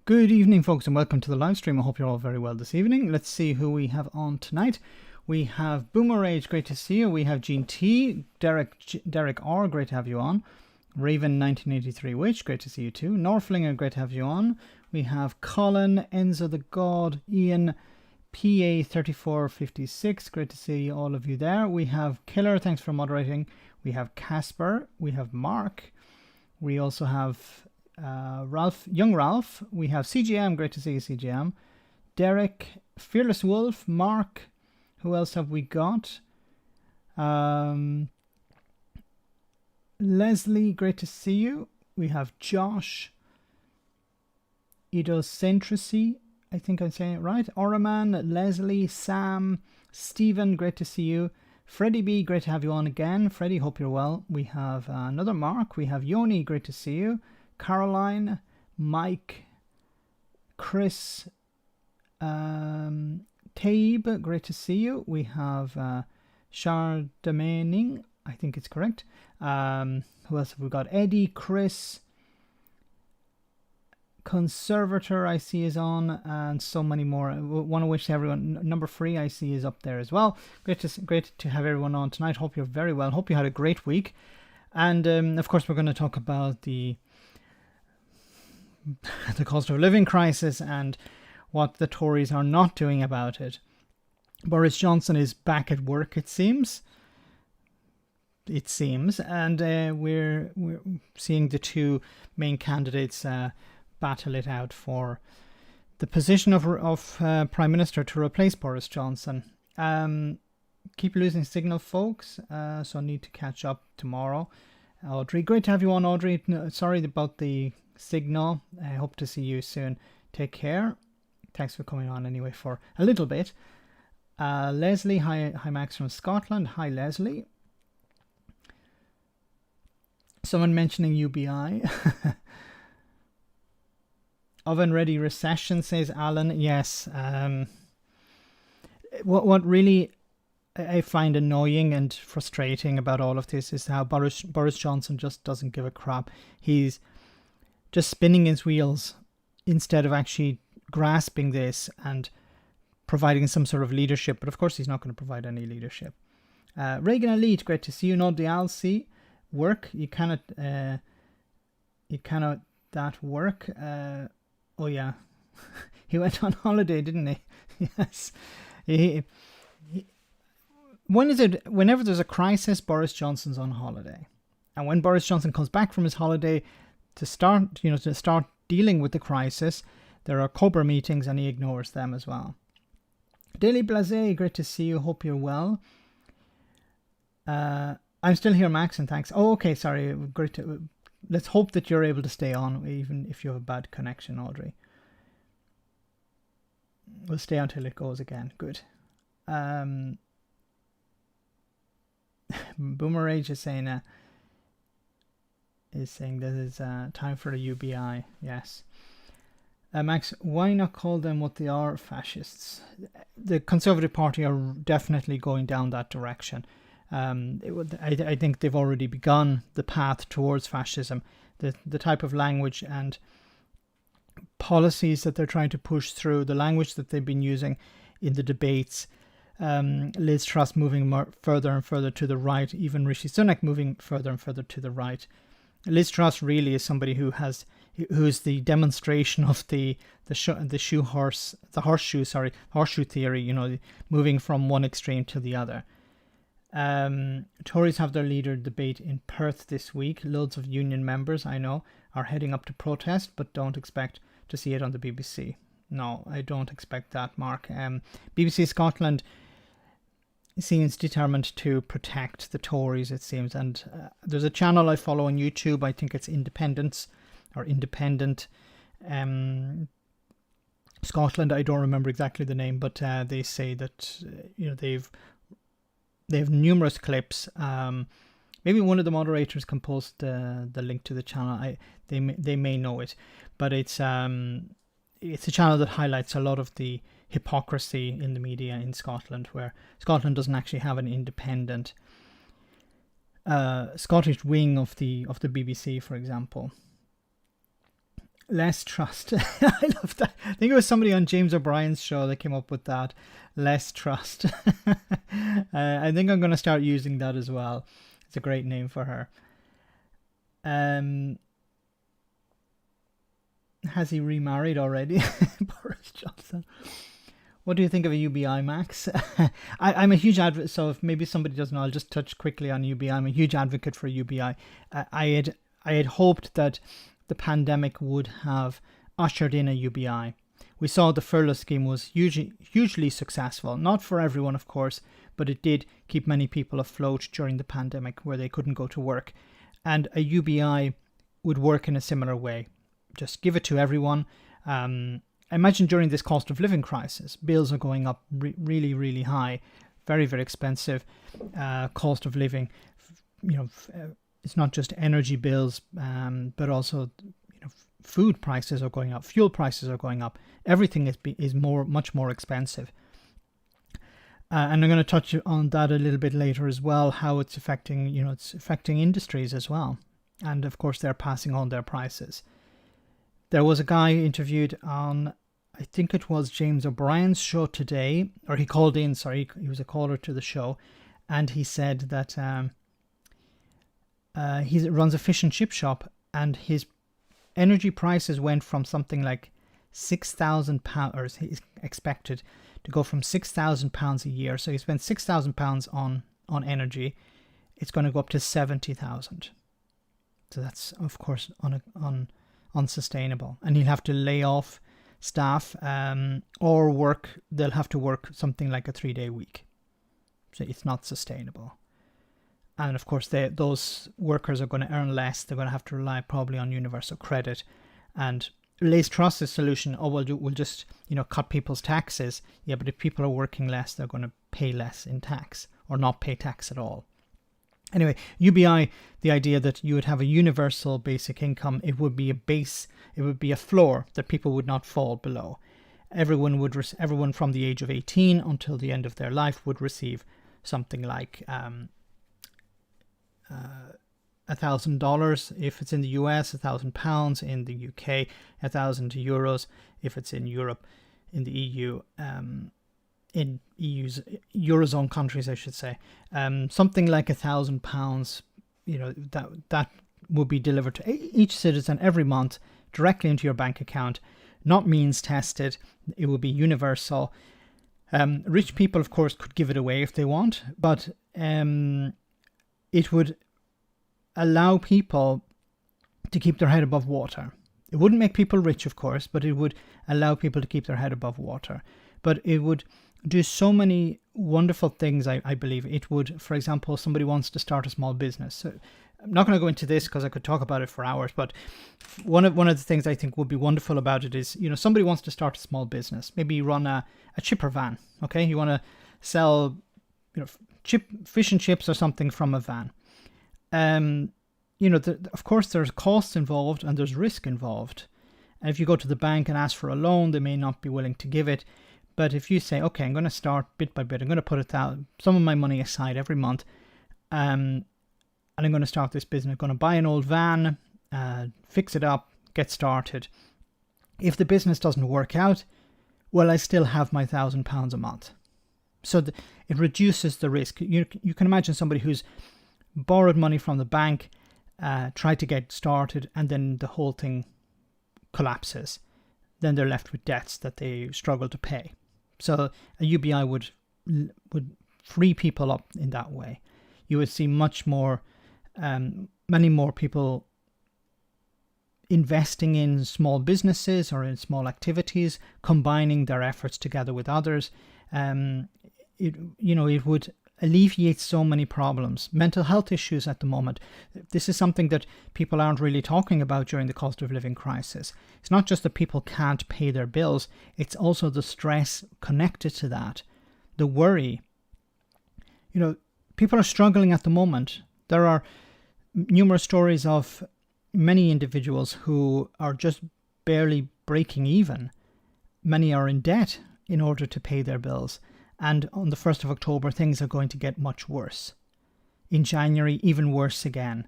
Good evening, folks, and welcome to the live stream. I hope you're all very well this evening. Let's see who we have on tonight. We have Boomer Age, great to see you. We have Gene T, Derek R, great to have you on. Raven 1983 Witch, great to see you too. Norflinger, great to have you on. We have Colin, Enzo the God, Ian, PA 3456, great to see all of you there. We have Killer, thanks for moderating. We have Casper, we have Mark. We also have Young Ralph. We have CGM, great to see you, CGM. Derek, Fearless Wolf, Mark. Who else have we got? Leslie, great to see you. We have Josh, Idiocentricity, I think I'm saying it right. Oraman, Leslie, Sam, Stephen, great to see you. Freddie B, great to have you on again. Freddie, hope you're well. We have another Mark. We have Yoni, great to see you. Caroline, Mike, Chris, Tabe, great to see you. We have Chardamaning, I think it's correct. Who else have we got? Eddie, Chris, Conservator, I see is on, and so many more. I want to wish everyone. Number 3, I see, is up there as well. Great to have everyone on tonight. Hope you're very well. Hope you had a great week. And of course, we're going to talk about the cost of living crisis and what the Tories are not doing about it. Boris Johnson is back at work, it seems. And we're seeing the two main candidates battle it out for the position of Prime Minister to replace Boris Johnson. Keep losing signal, folks, so I need to catch up tomorrow. Audrey, great to have you on, Audrey. Sorry about the signal. I hope to see you soon. Take care. Thanks for coming on anyway for a little bit. Leslie, hi Max from Scotland. Hi Leslie. Someone mentioning UBI. Oven ready recession, says Alan. Yes. What really I find annoying and frustrating about all of this is how Boris Johnson just doesn't give a crap. He's just spinning his wheels instead of actually grasping this and providing some sort of leadership. But of course, he's not going to provide any leadership. Reagan Elite, great to see you. Not the Alcy work. You cannot that work. Oh yeah, he went on holiday, didn't he? Yes. Whenever there's a crisis, Boris Johnson's on holiday, and when Boris Johnson comes back from his holiday to start dealing with the crisis, there are COBRA meetings, and he ignores them as well. Daily Blase, great to see you. Hope you're well. I'm still here, Max, and thanks. Oh, okay, sorry. Great to. Let's hope that you're able to stay on, even if you have a bad connection, Audrey. We'll stay until it goes again. Good. Boomer Age is saying this is time for a UBI. Yes. Max, why not call them what they are? Fascists. The Conservative Party are definitely going down that direction. I think they've already begun the path towards fascism. The type of language and policies that they're trying to push through, the language that they've been using in the debates, Liz Truss moving further and further to the right, even Rishi Sunak moving further and further to the right. Liz Truss really is somebody who's the demonstration of the horseshoe theory, moving from one extreme to the other. Tories have their leader debate in Perth this week. Loads of union members, I know, are heading up to protest, but don't expect to see it on the BBC. No, I don't expect that, Mark. BBC Scotland seems determined to protect the Tories, it seems, and there's a channel I follow on YouTube. I think it's Independent Scotland. I don't remember exactly the name, but they say that they have numerous clips. Maybe one of the moderators can post the link to the channel. They may know it, but it's a channel that highlights a lot of the hypocrisy in the media in Scotland, where Scotland doesn't actually have an independent Scottish wing of the BBC, for example. Less trust. I love that. I think it was somebody on James O'Brien's show that came up with that. Less trust. I think I'm going to start using that as well. It's a great name for her. Has he remarried already? Boris Johnson. What do you think of a UBI, Max? I'm a huge advocate, so if maybe somebody doesn't know, I'll just touch quickly on UBI. I'm a huge advocate for UBI. I had hoped that the pandemic would have ushered in a UBI. We saw the furlough scheme was hugely successful. Not for everyone, of course, but it did keep many people afloat during the pandemic where they couldn't go to work. And a UBI would work in a similar way. Just give it to everyone. Imagine during this cost of living crisis, bills are going up really, really high, very, very expensive cost of living. It's not just energy bills, but also food prices are going up, fuel prices are going up. Everything is much more expensive. And I'm going to touch on that a little bit later as well, how it's affecting industries as well. And of course, they're passing on their prices. There was a guy interviewed on, I think it was James O'Brien's show today, or he called in, sorry, he was a caller to the show, and he said that he runs a fish and chip shop, and his energy prices went from something like £6,000, or he's expected to go from £6,000 a year. So he spent £6,000 on energy. It's going to go up to 70,000. So that's of course unsustainable, and he'll have to lay off staff or they'll have to work something like a 3-day week. So it's not sustainable. And of course, those workers are going to earn less. They're going to have to rely probably on universal credit. And Liz Truss's solution, we'll just cut people's taxes. Yeah, but if people are working less, they're going to pay less in tax or not pay tax at all. Anyway, UBI, the idea that you would have a universal basic income, it would be a base, it would be a floor that people would not fall below. Everyone from the age of 18 until the end of their life would receive something like $1,000 if it's in the US, £1,000 in the UK, 1,000 euros if it's in Europe, in the EU, in EU's Eurozone countries, I should say. Something like £1,000, that would be delivered to each citizen every month directly into your bank account, not means tested. It would be universal. Rich people, of course, could give it away if they want, but it would allow people to keep their head above water. It wouldn't make people rich, of course, but it would allow people to keep their head above water. But it would do so many wonderful things, I believe. It would, for example, somebody wants to start a small business. So I'm not going to go into this because I could talk about it for hours, but one of the things I think would be wonderful about it is, somebody wants to start a small business. Maybe you run a chipper van, okay? You want to sell, fish and chips or something from a van. Of course, there's costs involved and there's risk involved. And if you go to the bank and ask for a loan, they may not be willing to give it. But if you say, okay, I'm going to start bit by bit, I'm going to put some of my money aside every month, and I'm going to start this business. I'm going to buy an old van, fix it up, get started. If the business doesn't work out, well, I still have my £1,000 a month. So it reduces the risk. You can imagine somebody who's borrowed money from the bank, tried to get started, and then the whole thing collapses. Then they're left with debts that they struggle to pay. So a UBI would free people up in that way. You would see many more people investing in small businesses or in small activities, combining their efforts together with others. It would alleviate so many problems. Mental health issues at the moment. This is something that people aren't really talking about during the cost of living crisis. It's not just that people can't pay their bills, it's also the stress connected to that, the worry. People are struggling at the moment. There are numerous stories of many individuals who are just barely breaking even. Many are in debt in order to pay their bills. And on the 1st of October, things are going to get much worse. In January, even worse again.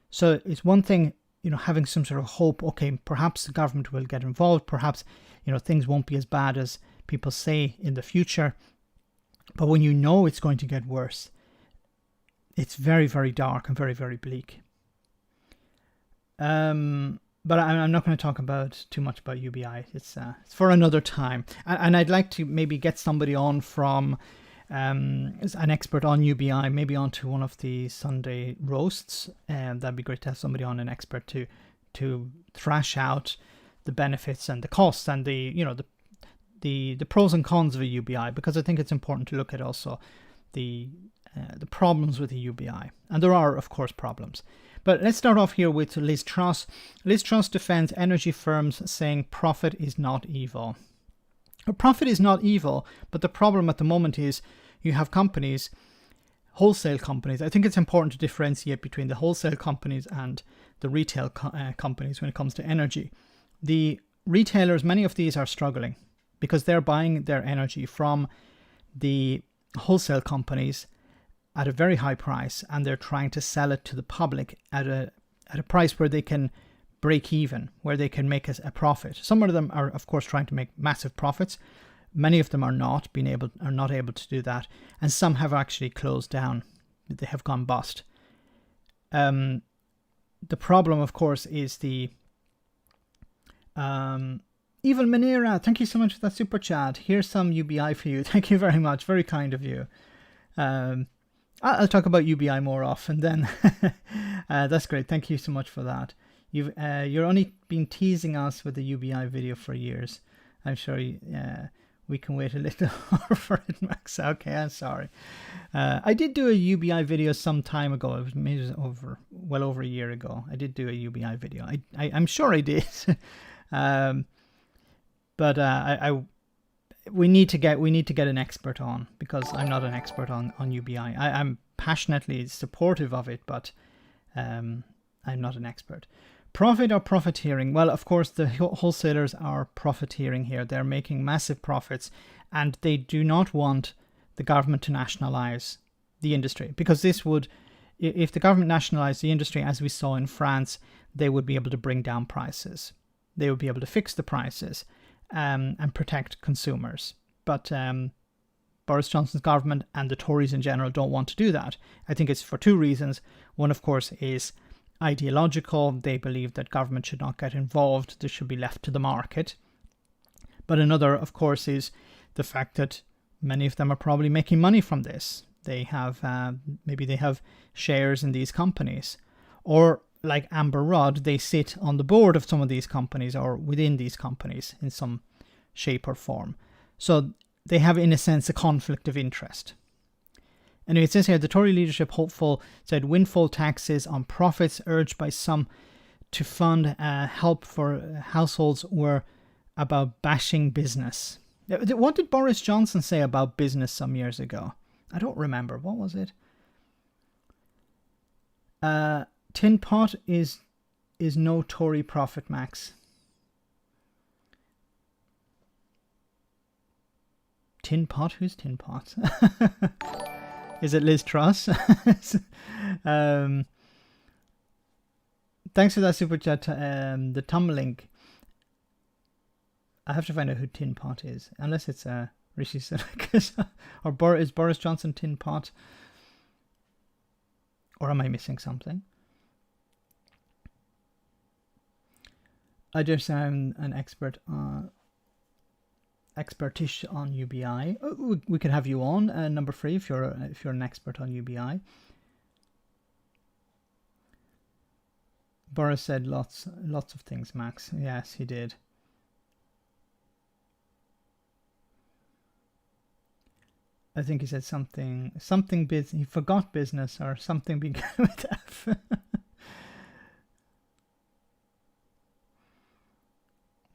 So it's one thing having some sort of hope, okay, perhaps the government will get involved, perhaps, things won't be as bad as people say in the future. But when you know it's going to get worse, it's very, very dark and very, very bleak. But I'm not going to talk too much about UBI. It's for another time. And I'd like to maybe get somebody on from an expert on UBI, maybe onto one of the Sunday roasts. That'd be great to have somebody on, an expert to thrash out the benefits and the costs and the pros and cons of a UBI, because I think it's important to look at also the problems with the UBI. And there are, of course, problems. But let's start off here with Liz Truss. Liz Truss defends energy firms, saying profit is not evil. Profit is not evil, but the problem at the moment is you have companies, wholesale companies. I think it's important to differentiate between the wholesale companies and the retail companies when it comes to energy. The retailers, many of these are struggling because they're buying their energy from the wholesale companies at a very high price, and they're trying to sell it to the public at a price where they can break even, where they can make a profit. Some of them are, of course, trying to make massive profits. Many of them are not able to do that, and some have actually closed down. They have gone bust. The problem, of course, is the Evil Manera. Thank you so much for that super chat. Here's some UBI for you. Thank you very much. Very kind of you. I'll talk about UBI more often then. That's great. Thank you so much for that. You're only been teasing us with the UBI video for years. I'm sure we can wait a little more for it, Max. Okay, I'm sorry. I did do a UBI video some time ago. It was maybe well over a year ago. I did do a UBI video. I'm sure I did. But we need to get an expert on, because I'm not an expert on UBI. I'm passionately supportive of it, but I'm not an expert. Profit or profiteering? Well, of course, the wholesalers are profiteering here. They're making massive profits, and they do not want the government to nationalize the industry, because this would, if the government nationalized the industry, as we saw in France, they would be able to bring down prices. They would be able to fix the prices and protect consumers. But Boris Johnson's government and the Tories in general don't want to do that. I think it's for two reasons. One, of course, is ideological. They believe that government should not get involved. This should be left to the market. But another, of course, is the fact that many of them are probably making money from this. They have maybe they have shares in these companies, or like Amber Rudd, they sit on the board of some of these companies or within these companies in some shape or form. So they have, in a sense, a conflict of interest. Anyway, it says here, the Tory leadership hopeful said windfall taxes on profits urged by some to fund help for households were about bashing business. What did Boris Johnson say about business some years ago? I don't remember. What was it? Tin pot is no Tory profit, Max. Tin pot? Who's Tin Pot? Is it Liz Truss? Thanks for that super chat. The Tumblink. I have to find out who Tin Pot is, unless it's Rishi Sunak or is Boris Johnson Tin Pot, or am I missing something? I just am an expertish on UBI. We could have you on number 3 if you're an expert on UBI. Boris said lots of things, Max. Yes, he did. I think he said something business. He forgot business or something began with F.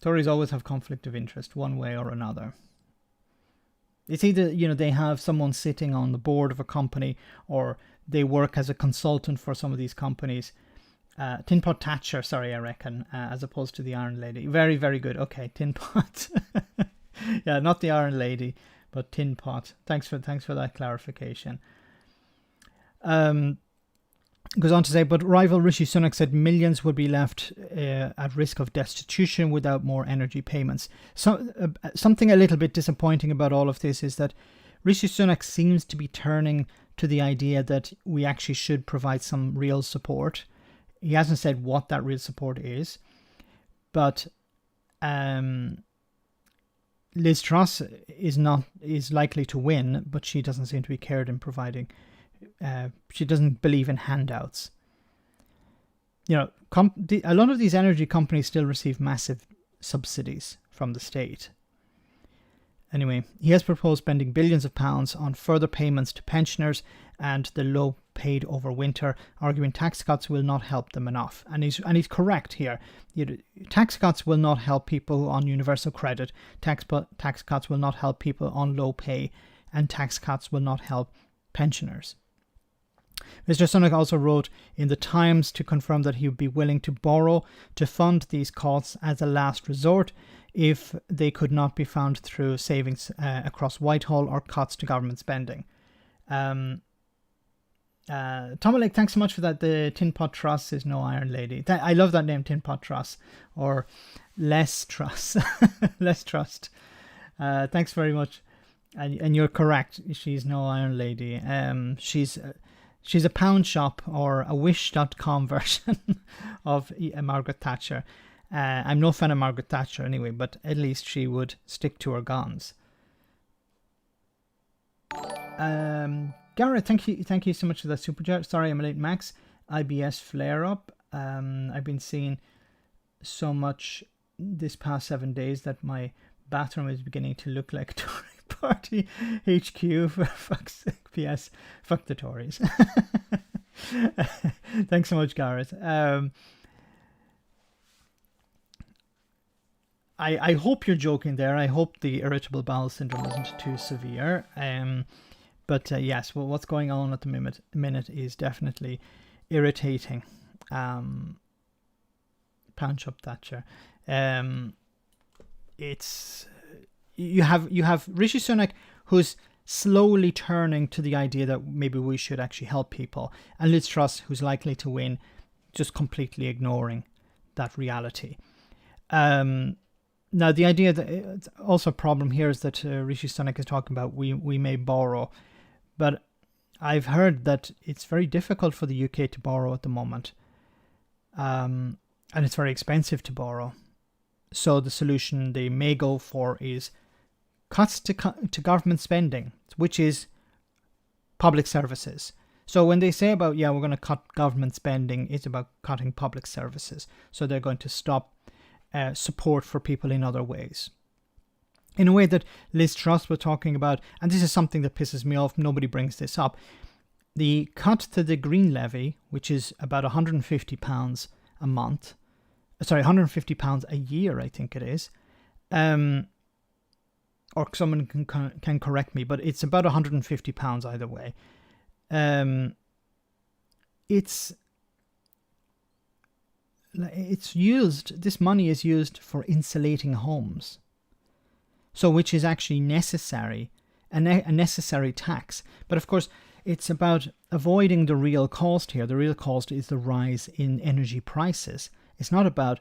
Tories always have conflict of interest one way or another. It's either, they have someone sitting on the board of a company, or they work as a consultant for some of these companies. Tin Pot Thatcher, sorry, I reckon, as opposed to the Iron Lady. Very, very good. Okay, Tin Pot. Yeah, not the Iron Lady, but Tin Pot. Thanks for that clarification. Goes on to say, but rival Rishi Sunak said millions would be left at risk of destitution without more energy payments. So, something a little bit disappointing about all of this is that Rishi Sunak seems to be turning to the idea that we actually should provide some real support. He hasn't said what that real support is, but Liz Truss is likely to win, but she doesn't seem to be cared in providing. She doesn't believe in handouts. You know, a lot of these energy companies still receive massive subsidies from the state. Anyway, he has proposed spending billions of pounds on further payments to pensioners and the low paid over winter, arguing tax cuts will not help them enough. And he's correct here. Tax cuts will not help people on universal credit. Tax cuts will not help people on low pay, and tax cuts will not help pensioners. Mr. Sunak also wrote in the Times to confirm that he would be willing to borrow to fund these costs as a last resort if they could not be found through savings across Whitehall or cuts to government spending. Tom Lake, thanks so much for that. The Tin Pot Truss is no Iron Lady. I love that name, Tin Pot Truss, or Less Truss. Less Trust. Thanks very much. And you're correct. She's no Iron Lady. She's a pound shop or a wish.com version of Margaret Thatcher. I'm no fan of Margaret Thatcher anyway, but at least she would stick to her guns. Gareth, thank you so much for that super chat. Sorry I'm late, Max. IBS flare up. I've been seeing so much this past 7 days that my bathroom is beginning to look like Tory Party HQ. For fuck's sake, PS, fuck the Tories. Thanks so much, Gareth. I hope you're joking there. I hope the irritable bowel syndrome isn't too severe. But yes, well, what's going on at the minute is definitely irritating. Pound shop Thatcher. It's you have Rishi Sunak, who's slowly turning to the idea that maybe we should actually help people, and Liz Truss, who's likely to win, just completely ignoring that reality. Now, the idea that also a problem here is that Rishi Sunak is talking about we may borrow, but I've heard that it's very difficult for the UK to borrow at the moment, and it's very expensive to borrow. So the solution they may go for is cuts to government spending, which is public services. So when they say about, we're going to cut government spending, it's about cutting public services. So they're going to stop support for people in other ways. In a way that Liz Truss was talking about, and this is something that pisses me off, nobody brings this up, the cut to the Green Levy, which is about £150 a month, sorry, £150 a year, I think it is, or someone can correct me, but it's about £150 either way. It's used, this money is used for insulating homes, so which is actually necessary, a necessary tax. But of course, it's about avoiding the real cost here. The real cost is the rise in energy prices. It's not about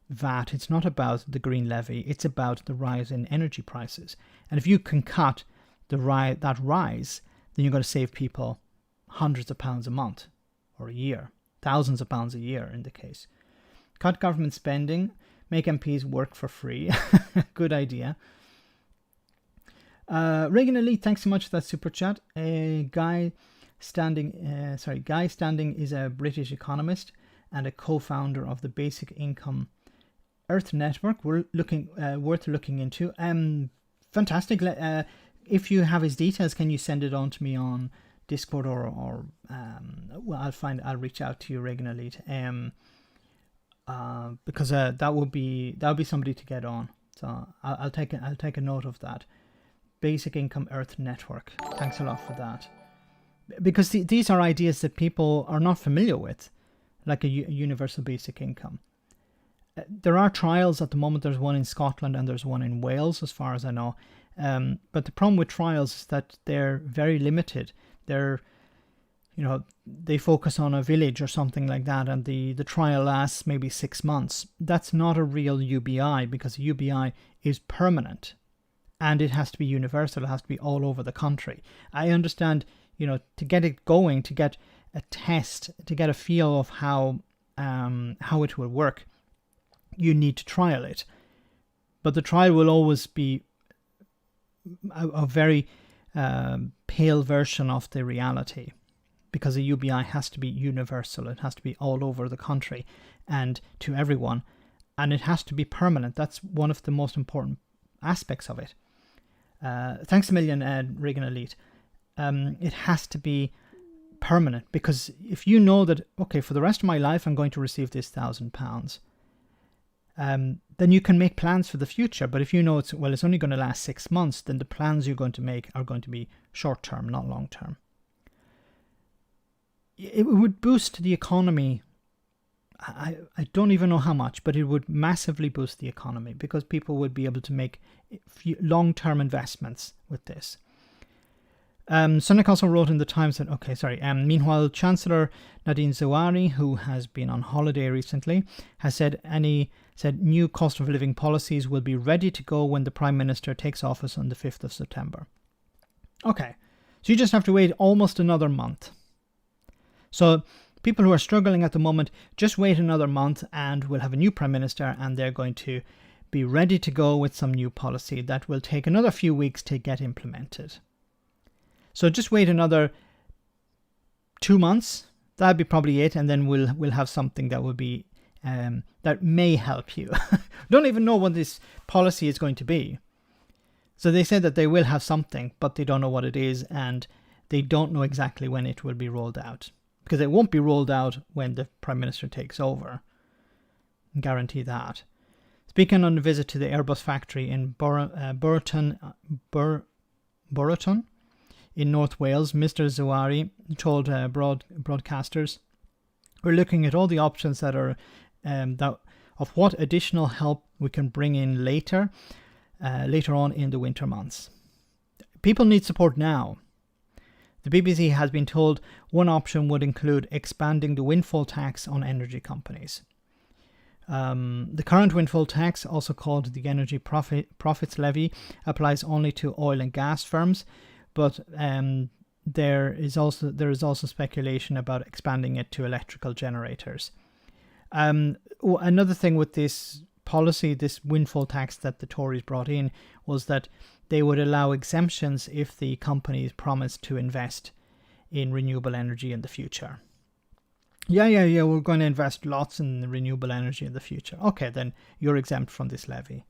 VAT, it's not about the Green Levy, it's about the rise in energy prices. And if you can cut that rise, then you're going to save people hundreds of pounds a month or a year, thousands of pounds a year in the case. Cut government spending, make MPs work for free. Good idea. Reagan Elite, thanks so much for that super chat. Guy Standing is a British economist and a co-founder of the Basic Income Earth Network. We're worth looking into. Fantastic. If you have his details, can you send it on to me on Discord or I'll reach out to you, Reagan Elite. Because that would be somebody to get on. So I'll take a note of that. Basic Income Earth Network. Thanks a lot for that. Because these are ideas that people are not familiar with, like a universal basic income. There are trials at the moment. There's one in Scotland and there's one in Wales, as far as I know. But the problem with trials is that they're very limited. They're, they focus on a village or something like that, and the trial lasts maybe 6 months. That's not a real UBI, because a UBI is permanent and it has to be universal. It has to be all over the country. I understand, to get it going, to get a test, to get a feel of how it will work, you need to trial it. But the trial will always be a very pale version of the reality, because a UBI has to be universal. It has to be all over the country and to everyone, and it has to be permanent. That's one of the most important aspects of it. Thanks a million, Reagan Elite. It has to be permanent, because if you know that, okay, for the rest of my life I'm going to receive this £1,000, then you can make plans for the future. But if you know it's only going to last 6 months, then the plans you're going to make are going to be short term, not long term. It would boost the economy. I don't even know how much, but it would massively boost the economy, because people would be able to make long-term investments with this. Sonic also wrote in the Times that, meanwhile, Chancellor Nadine Zawari, who has been on holiday recently, has said new cost of living policies will be ready to go when the Prime Minister takes office on the 5th of September. Okay, so you just have to wait almost another month. So people who are struggling at the moment, just wait another month and we'll have a new Prime Minister, and they're going to be ready to go with some new policy that will take another few weeks to get implemented. So just wait another 2 months. That'd be probably it, and then we'll have something that will be that may help you. Don't even know what this policy is going to be. So they said that they will have something, but they don't know what it is, and they don't know exactly when it will be rolled out, because it won't be rolled out when the Prime Minister takes over. I guarantee that. Speaking on a visit to the Airbus factory in Burton in North Wales, Mr. Zawari told broadcasters, "We're looking at all the options that are of what additional help we can bring in later on in the winter months. People need support now." The BBC has been told one option would include expanding the windfall tax on energy companies. The current windfall tax, also called the Energy Profits Levy, applies only to oil and gas firms, but there is also speculation about expanding it to electrical generators. Another thing with this policy, this windfall tax that the Tories brought in, was that they would allow exemptions if the companies promised to invest in renewable energy in the future. Yeah, we're going to invest lots in renewable energy in the future. Okay, then you're exempt from this levy.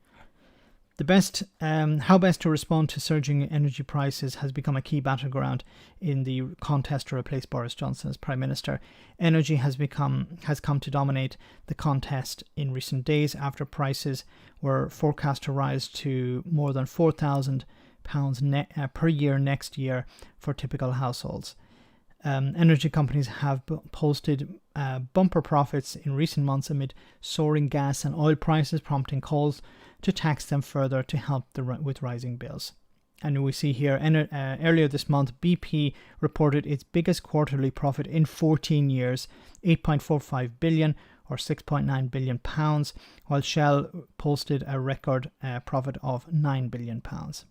How best to respond to surging energy prices has become a key battleground in the contest to replace Boris Johnson as Prime Minister. Energy has come to dominate the contest in recent days, after prices were forecast to rise to more than £4,000 per year next year for typical households. Energy companies have posted bumper profits in recent months amid soaring gas and oil prices, prompting calls to tax them further to help with rising bills. And we see here, earlier this month, BP reported its biggest quarterly profit in 14 years, 8.45 billion or 6.9 billion pounds, while Shell posted a record profit of 9 billion pounds.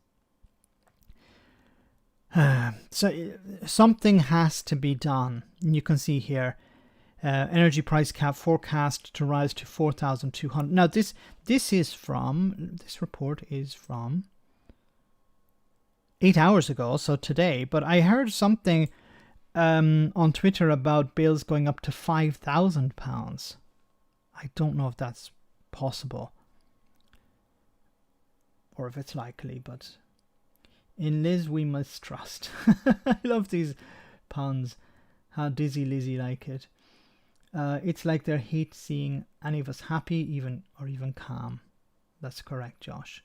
So something has to be done. And you can see here, energy price cap forecast to rise to 4,200. Now this report is from 8 hours ago, so today. But I heard something on Twitter about bills going up to £5,000. I don't know if that's possible or if it's likely, but in Liz we must trust. I love these puns. How dizzy Lizzie like it. It's like they hate seeing any of us happy, even calm. That's correct, Josh.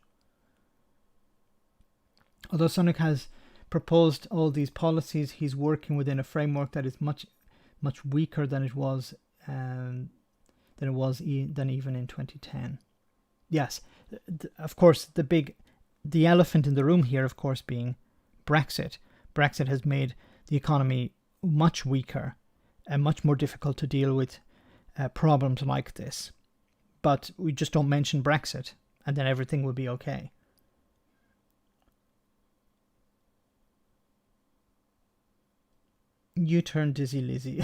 Although Sunak has proposed all these policies, he's working within a framework that is much weaker than it was even in 2010. Yes, of course, the elephant in the room here, of course, being Brexit. Brexit has made the economy much weaker and much more difficult to deal with problems like this. But we just don't mention Brexit, and then everything will be okay. You turn dizzy, Lizzie.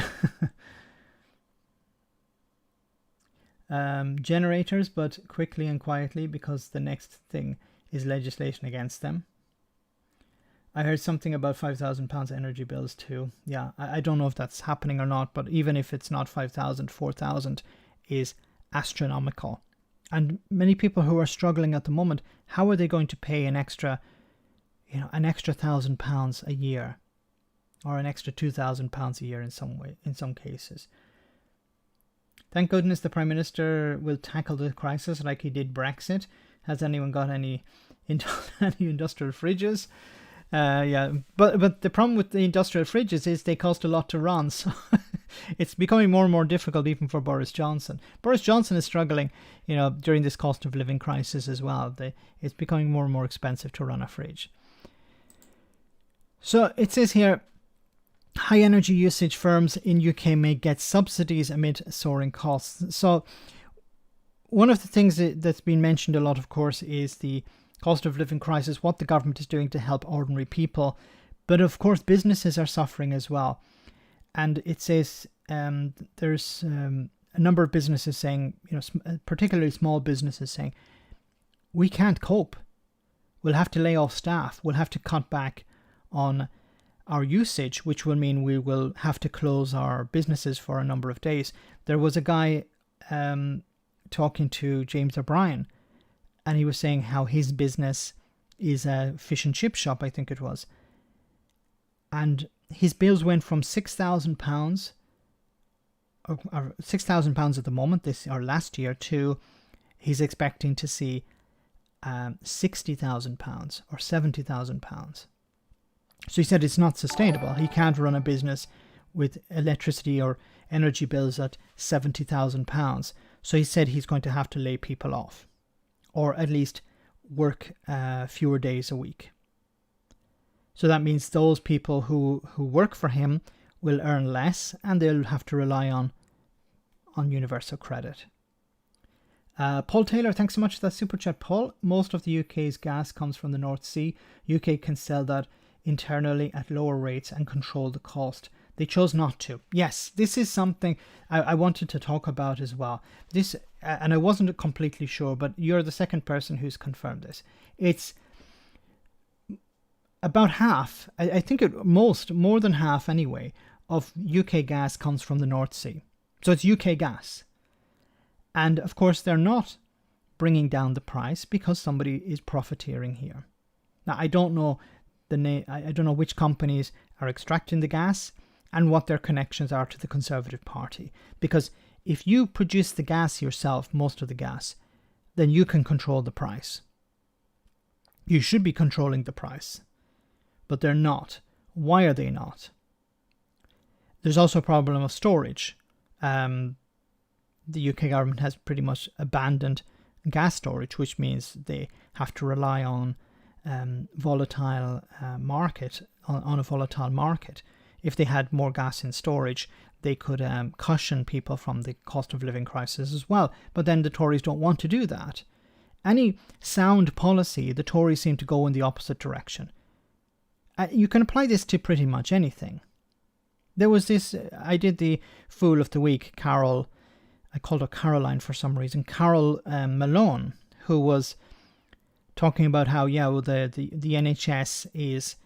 Generators, but quickly and quietly, because the next thing is legislation against them. I heard something about £5,000 energy bills too. Yeah, I don't know if that's happening or not, but even if it's not 5,000, 4,000 is astronomical. And many people who are struggling at the moment, how are they going to pay an extra £1,000 a year, or an extra £2,000 a year in some cases? Thank goodness the Prime Minister will tackle the crisis like he did Brexit. Has anyone got any industrial fridges? Yeah, but the problem with the industrial fridges is they cost a lot to run, so it's becoming more and more difficult even for Boris Johnson. Boris Johnson is struggling, during this cost of living crisis as well. It's becoming more and more expensive to run a fridge. So it says here, high energy usage firms in UK may get subsidies amid soaring costs. So one of the things that's been mentioned a lot, of course, is the cost of living crisis, what the government is doing to help ordinary people. But of course, businesses are suffering as well. And it says there's a number of businesses saying, particularly small businesses saying, we can't cope. We'll have to lay off staff. We'll have to cut back on our usage, which will mean we will have to close our businesses for a number of days. There was a guy talking to James O'Brien, and he was saying how his business is a fish and chip shop, I think it was. And his bills went from £6,000, or £6,000 at the moment, last year, to he's expecting to see £60,000 or £70,000. So he said it's not sustainable. He can't run a business with electricity or energy bills at £70,000. So he said he's going to have to lay people off, or at least work fewer days a week. So that means those people who work for him will earn less, and they'll have to rely on universal credit. Paul Taylor, thanks so much for that super chat, Paul. Most of the UK's gas comes from the North Sea. UK can sell that internally at lower rates and control the cost. They chose not to. Yes, this is something I wanted to talk about as well. This, and I wasn't completely sure, but you're the second person who's confirmed this. It's about half, I think more than half anyway, of UK gas comes from the North Sea. So it's UK gas. And of course they're not bringing down the price because somebody is profiteering here. Now I don't know I don't know which companies are extracting the gas and what their connections are to the Conservative Party. Because if you produce the gas yourself, most of the gas, then you can control the price. You should be controlling the price. But they're not. Why are they not? There's also a problem of storage. The UK government has pretty much abandoned gas storage, which means they have to rely on volatile market, on a volatile market. If they had more gas in storage, they could cushion people from the cost of living crisis as well. But then the Tories don't want to do that. Any sound policy, the Tories seem to go in the opposite direction. You can apply this to pretty much anything. There was this, I did the Fool of the Week, Carol, I called her Caroline for some reason, Carol Malone, who was talking about how, the NHS is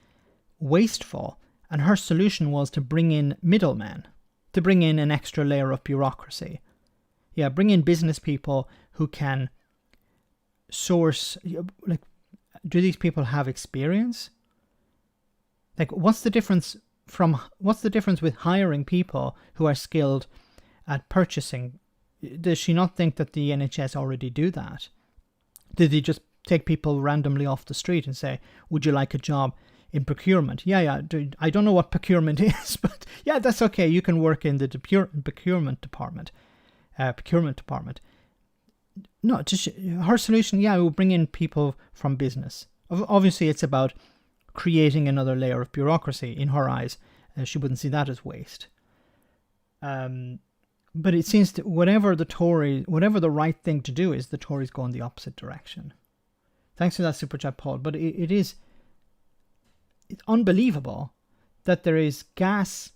wasteful, and her solution was to bring in middlemen, to bring in an extra layer of bureaucracy. Yeah, bring in business people who can source, like, do these people have experience? Like, what's the difference with hiring people who are skilled at purchasing? Does she not think that the NHS already do that? Did they just take people randomly off the street and say, would you like a job in procurement? Yeah, I don't know what procurement is, but yeah, that's okay. You can work in the procurement department. No, her solution, we'll bring in people from business. Obviously, it's about creating another layer of bureaucracy in her eyes. She wouldn't see that as waste. But it seems that whatever the right thing to do is, the Tories go in the opposite direction. Thanks for that super chat, Paul. But it's unbelievable that there is gas.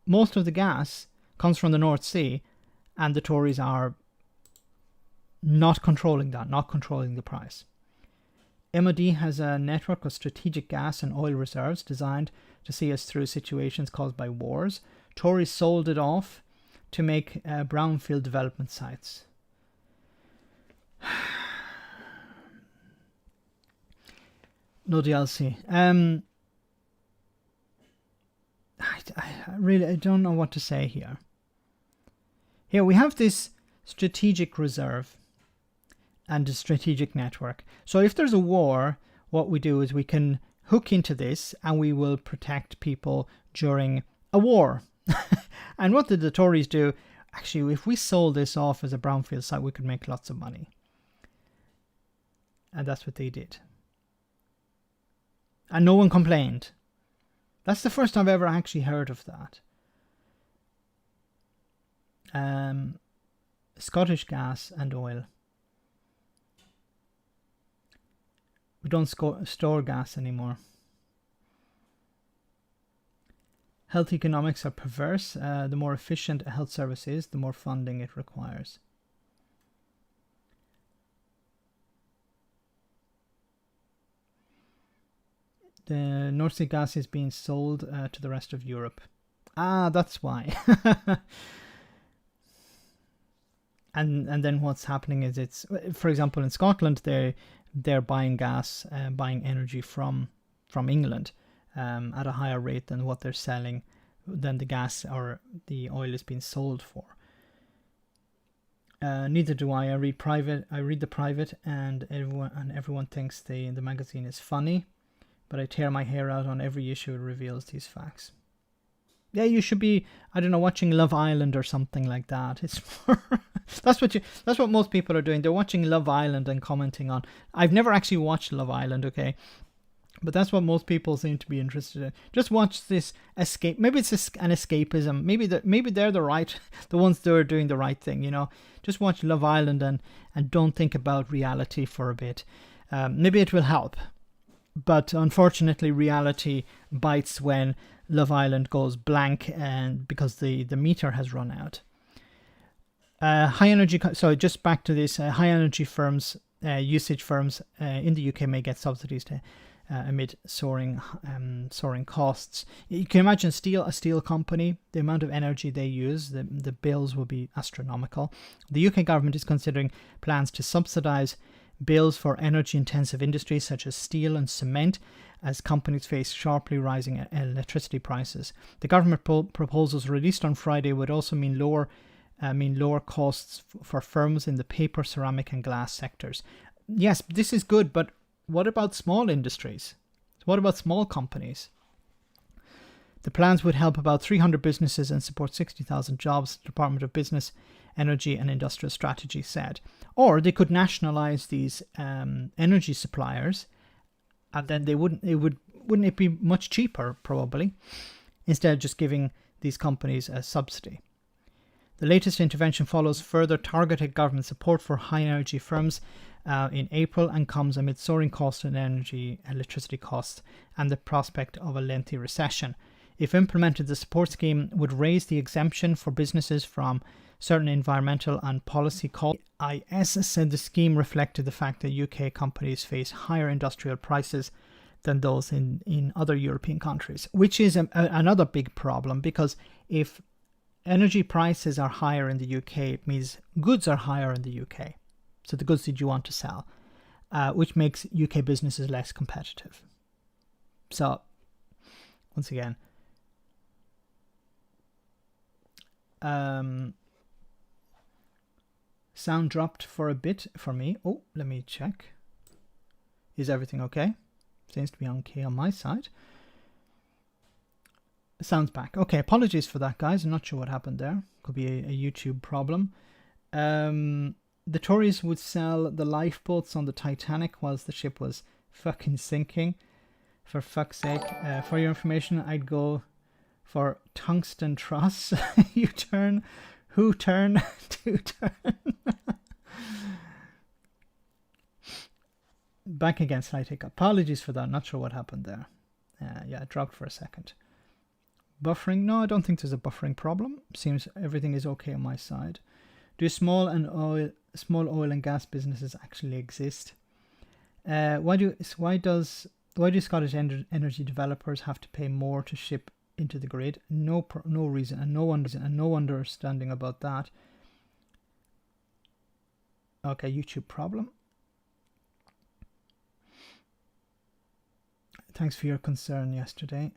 Most of the gas comes from the North Sea, and the Tories are not controlling that, not controlling the price. MOD has a network of strategic gas and oil reserves designed to see us through situations caused by wars. Tories sold it off to make brownfield development sites. No DLC. I don't know what to say here. Here we have this strategic reserve and a strategic network. So if there's a war, what we do is we can hook into this and we will protect people during a war. And what did the Tories do? Actually, if we sold this off as a brownfield site, we could make lots of money. And that's what they did. And no one complained. That's the first I've ever actually heard of that. Scottish gas and oil. We don't store gas anymore. Health economics are perverse. The more efficient a health service is, the more funding it requires. The North Sea gas is being sold to the rest of Europe. Ah, that's why. and then what's happening is, it's, for example, in Scotland, they're buying gas, buying energy from England at a higher rate than what they're selling, than the gas or the oil is being sold for. Neither do I. I read the private, and everyone thinks the magazine is funny, but I tear my hair out on every issue it reveals these facts. Yeah, you should be, I don't know, watching Love Island or something like that. It's more that's what most people are doing. They're watching Love Island and commenting on. I've never actually watched Love Island, okay? But that's what most people seem to be interested in. Just watch this escape. Maybe it's an escapism. Maybe they're the ones that are doing the right thing, you know. Just watch Love Island and don't think about reality for a bit. Maybe it will help. But unfortunately, reality bites when Love Island goes blank, and because the meter has run out. High energy. So just back to this. High energy firms, usage firms in the UK may get subsidies to. Amid soaring costs. You can imagine a steel company, the amount of energy they use, the bills will be astronomical. The UK government is considering plans to subsidise bills for energy-intensive industries such as steel and cement, as companies face sharply rising electricity prices. The government proposals released on Friday would also mean lower costs for firms in the paper, ceramic and glass sectors. Yes, this is good, but what about small industries? What about small companies? The plans would help about 300 businesses and support 60,000 jobs, the Department of Business, Energy and Industrial Strategy said. Or they could nationalise these energy suppliers, and then wouldn't it be much cheaper, probably, instead of just giving these companies a subsidy. The latest intervention follows further targeted government support for high energy firms in April, and comes amid soaring costs in electricity costs and the prospect of a lengthy recession. If implemented, the support scheme would raise the exemption for businesses from certain environmental and policy costs. IS said the scheme reflected the fact that UK companies face higher industrial prices than those in other European countries, which is another big problem, because if energy prices are higher in the UK, it means goods are higher in the UK. So the goods that you want to sell, which makes UK businesses less competitive. So, once again, sound dropped for a bit for me. Oh, let me check. Is everything okay? Seems to be okay on my side. Sound's back. Okay, apologies for that, guys. I'm not sure what happened there. Could be a YouTube problem. The Tories would sell the lifeboats on the Titanic whilst the ship was fucking sinking. For fuck's sake. For your information, I'd go for tungsten truss. You turn, who turn, to turn. Back again, slight hiccup. Apologies for that. Not sure what happened there. Yeah, it dropped for a second. Buffering? No, I don't think there's a buffering problem. Seems everything is okay on my side. Do small oil and gas businesses actually exist? Why do Scottish energy developers have to pay more to ship into the grid? No reason and no understanding about that. Okay, YouTube problem. Thanks for your concern yesterday.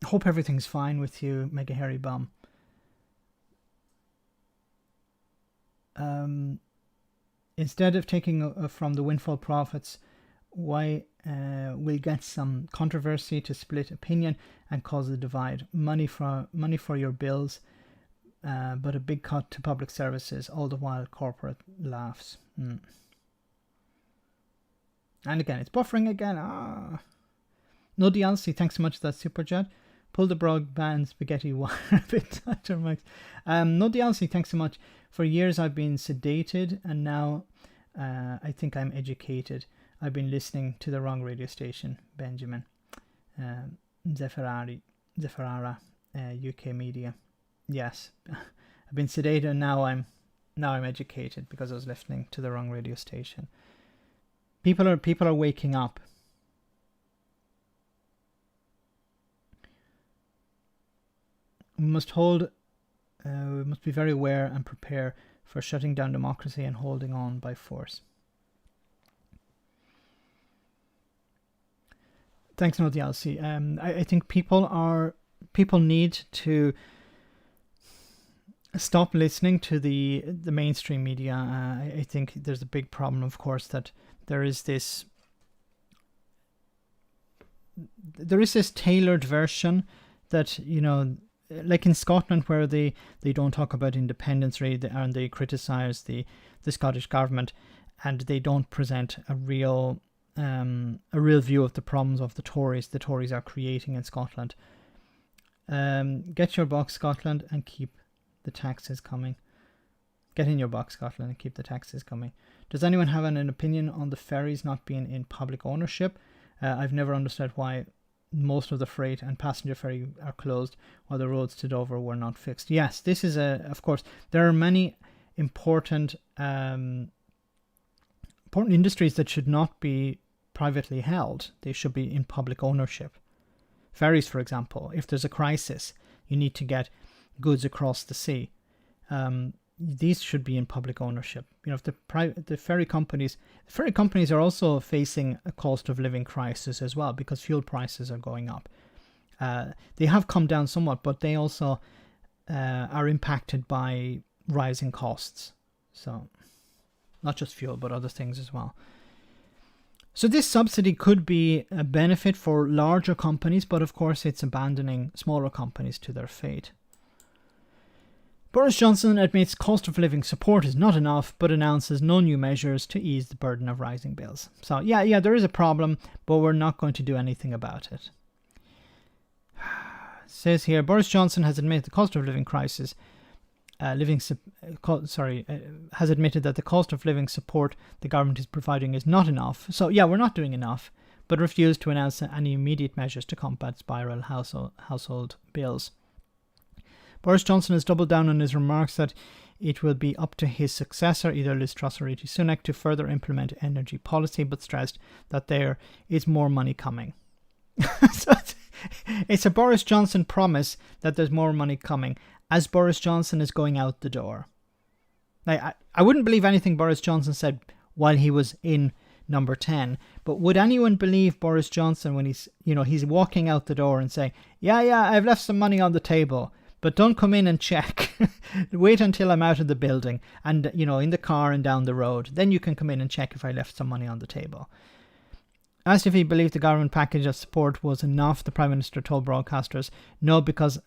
Hope everything's fine with you, Mega Hairy Bum. Instead of taking from the windfall profits, why we'll get some controversy to split opinion and cause a divide. Money for your bills, but a big cut to public services, all the while corporate laughs. And again, it's buffering again. No DLC, thanks so much for that super chat. Pull the broadband spaghetti wire a bit tighter, Max. No DLC, thanks so much. For years I've been sedated, and now I think I'm educated. I've been listening to the wrong radio station, Benjamin. Zeferara, UK media. Yes, I've been sedated, and now I'm educated because I was listening to the wrong radio station. People are waking up. We must be very aware and prepare for shutting down democracy and holding on by force. Thanks, no DLC. I think people need to stop listening to the mainstream media. I think there's a big problem, of course, that there is this tailored version that, you know, like in Scotland, where they don't talk about independence really, and they criticize the Scottish government, and they don't present a real view of the problems of the Tories are creating in Scotland. Get your box, Scotland, and keep the taxes coming. Get in your box, Scotland, and keep the taxes coming. Does anyone have an opinion on the ferries not being in public ownership? I've never understood why most of the freight and passenger ferry are closed while the roads to Dover were not fixed. Yes, this is of course, there are many important industries that should not be privately held. They should be in public ownership. Ferries, for example, if there's a crisis, you need to get goods across the sea. These should be in public ownership. You know, if the ferry companies are also facing a cost of living crisis as well, because fuel prices are going up. They have come down somewhat, but they also are impacted by rising costs. So not just fuel, but other things as well. So this subsidy could be a benefit for larger companies, but of course it's abandoning smaller companies to their fate. Boris Johnson admits cost of living support is not enough, but announces no new measures to ease the burden of rising bills. So yeah, there is a problem, but we're not going to do anything about it. It says here, Boris Johnson has admitted the cost of living crisis, has admitted that the cost of living support the government is providing is not enough. So yeah, we're not doing enough, but refused to announce any immediate measures to combat spiral household bills. Boris Johnson has doubled down on his remarks that it will be up to his successor, either Liz Truss or Rishi Sunak, to further implement energy policy, but stressed that there is more money coming. So it's a Boris Johnson promise that there's more money coming as Boris Johnson is going out the door. Now, I wouldn't believe anything Boris Johnson said while he was in number 10, but would anyone believe Boris Johnson when he's walking out the door and saying, yeah, I've left some money on the table, but don't come in and check. Wait until I'm out of the building and, in the car and down the road. Then you can come in and check if I left some money on the table. Asked if he believed the government package of support was enough, the Prime Minister told broadcasters, no, because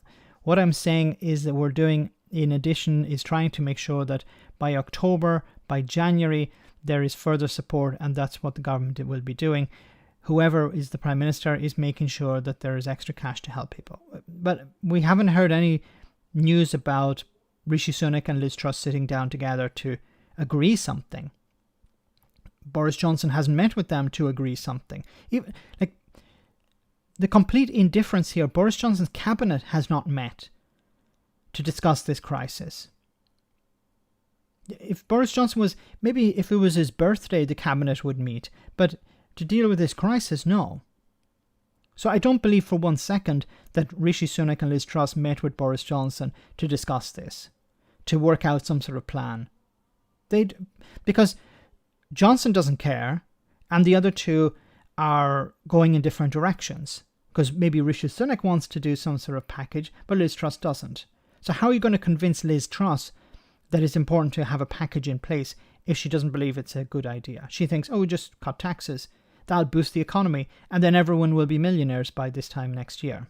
what I'm saying is that we're doing, in addition, is trying to make sure that by October, by January, there is further support, and that's what the government will be doing. whoever is the Prime Minister is making sure that there is extra cash to help people. But we haven't heard any news about Rishi Sunak and Liz Truss sitting down together to agree something. Boris Johnson hasn't met with them to agree something. Even, like, the complete indifference here, Boris Johnson's cabinet has not met to discuss this crisis. If Boris Johnson was, maybe if it was his birthday, the cabinet would meet. But to deal with this crisis, no. So I don't believe for 1 second that Rishi Sunak and Liz Truss met with Boris Johnson to discuss this, to work out some sort of plan. Because Johnson doesn't care, and the other two are going in different directions. Because maybe Rishi Sunak wants to do some sort of package, but Liz Truss doesn't. So how are you going to convince Liz Truss that it's important to have a package in place if she doesn't believe it's a good idea? She thinks, oh, we just cut taxes. That'll boost the economy, and then everyone will be millionaires by this time next year.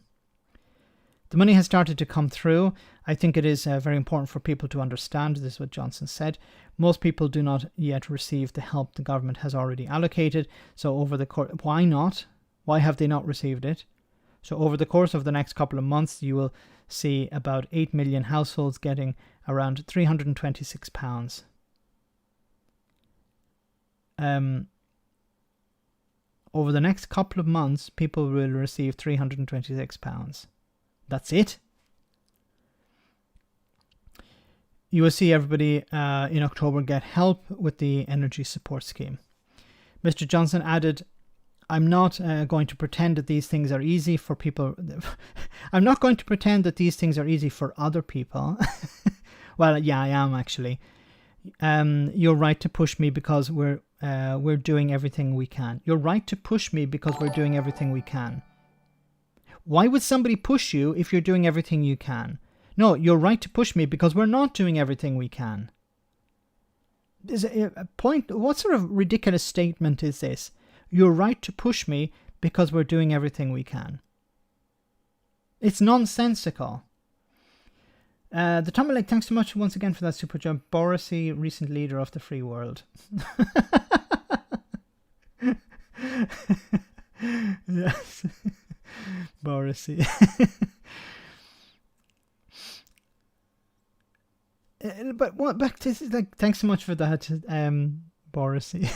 The money has started to come through. I think it is very important for people to understand. This is what Johnson said. Most people do not yet receive the help the government has already allocated. So over the course, why not? Why have they not received it? So over the course of the next couple of months, you will see about 8 million households getting around £326. Over the next couple of months, people will receive £326. That's it. You will see everybody in October get help with the energy support scheme. Mr. Johnson added, I'm not going to pretend that these things are easy for people. I'm not going to pretend that these things are easy for other people. Well, yeah, I am actually. You're right to push me because we're doing everything we can. You're right to push me because we're doing everything we can. Why would somebody push you if you're doing everything you can? No, you're right to push me because we're not doing everything we can. Is a point? What sort of ridiculous statement is this? You're right to push me because we're doing everything we can. It's nonsensical. The Tom thanks so much once again for that super jump. Borisy, recent leader of the free world. Yes. Borisy. But what back to this, like, thanks so much for that, Borisy.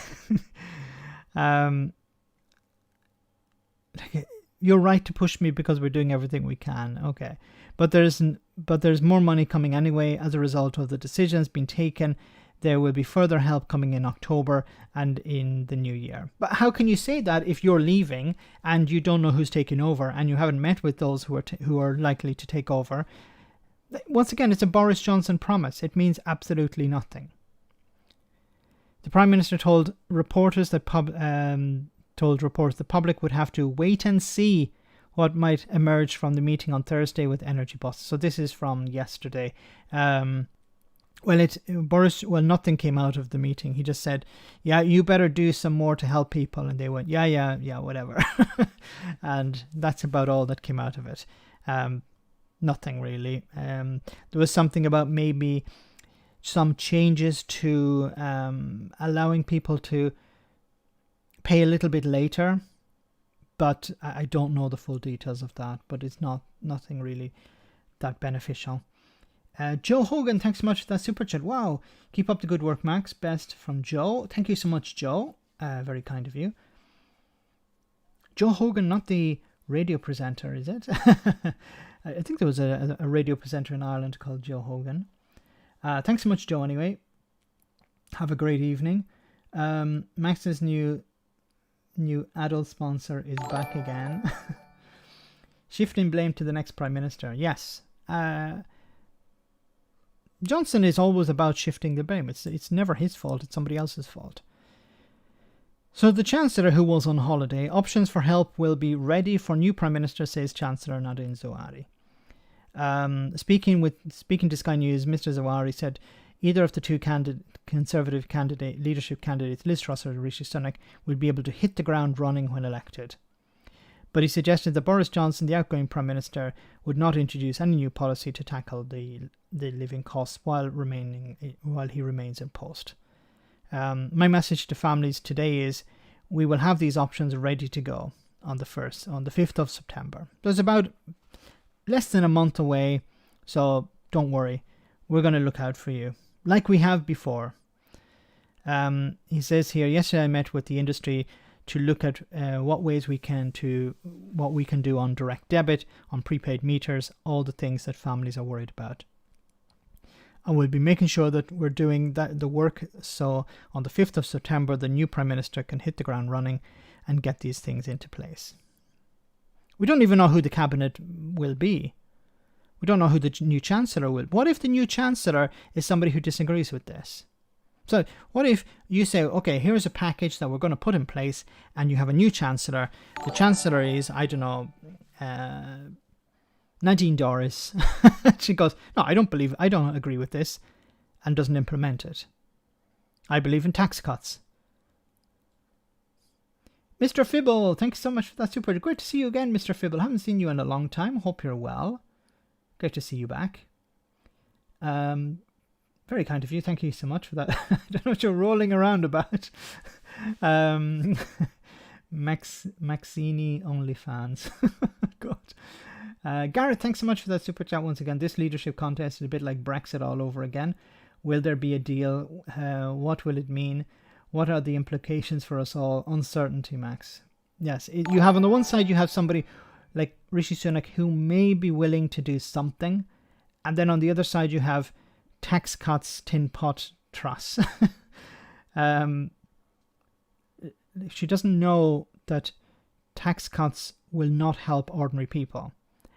You're right to push me because we're doing everything we can. Okay, but there's more money coming anyway as a result of the decisions being taken. There will be further help coming in October and in the new year. But how can you say that if you're leaving and you don't know who's taking over and you haven't met with those who are likely to take over? Once again, it's a Boris Johnson promise. It means absolutely nothing. The Prime Minister told reporters the public would have to wait and see what might emerge from the meeting on Thursday with energy bosses. So this is from yesterday. Nothing came out of the meeting. He just said, yeah, you better do some more to help people. And they went, yeah, whatever. And that's about all that came out of it. Nothing really. There was something about maybe some changes to allowing people to pay a little bit later, but I don't know the full details of that, but it's nothing really that beneficial. Joe Hogan, thanks so much for that super chat. Wow, keep up the good work, Max. Best from Joe. Thank you so much, Joe. Very kind of you. Joe Hogan, not the radio presenter, is it? I think there was a radio presenter in Ireland called Joe Hogan. Thanks so much, Joe, anyway. Have a great evening. Max's new adult sponsor is back again. Shifting blame to the next Prime Minister. Yes. Johnson is always about shifting the blame. It's never his fault. It's somebody else's fault. So the Chancellor, who was on holiday, options for help will be ready for new Prime Minister, says Chancellor Nadine Zawari. Speaking to Sky News, Mr. Zawari said either of the two Conservative leadership candidates, Liz Truss or Rishi Sunak, will be able to hit the ground running when elected. But he suggested that Boris Johnson, the outgoing Prime Minister, would not introduce any new policy to tackle the living costs while he remains in post. My message to families today is we will have these options ready to go on the 5th of September. There's about less than a month away, so don't worry. We're going to look out for you, like we have before. He says here, yesterday I met with the industry to look at what we can do on direct debit, on prepaid meters, all the things that families are worried about. And we'll be making sure that we're doing the work so on the 5th of September, the new Prime Minister can hit the ground running and get these things into place. We don't even know who the cabinet will be. We don't know who the new Chancellor will. What if the new Chancellor is somebody who disagrees with this? So what if you say, okay, here's a package that we're going to put in place, and you have a new Chancellor. The Chancellor is, I don't know, Nadine Dorries. She goes, no, I don't agree with this, and doesn't implement it. I believe in tax cuts. Mr. Fibble, thanks so much for that super. Great to see you again, Mr. Fibble. Haven't seen you in a long time. Hope you're well. Great to see you back. Very kind of you. Thank you so much for that. I don't know what you're rolling around about. Maxini OnlyFans. God. Gareth, thanks so much for that super chat once again. This leadership contest is a bit like Brexit all over again. Will there be a deal? What will it mean? What are the implications for us all? Uncertainty, Max. Yes, you have on the one side, you have somebody like Rishi Sunak who may be willing to do something. And then on the other side, you have tax cuts, tin pot truss. She doesn't know that tax cuts will not help ordinary people.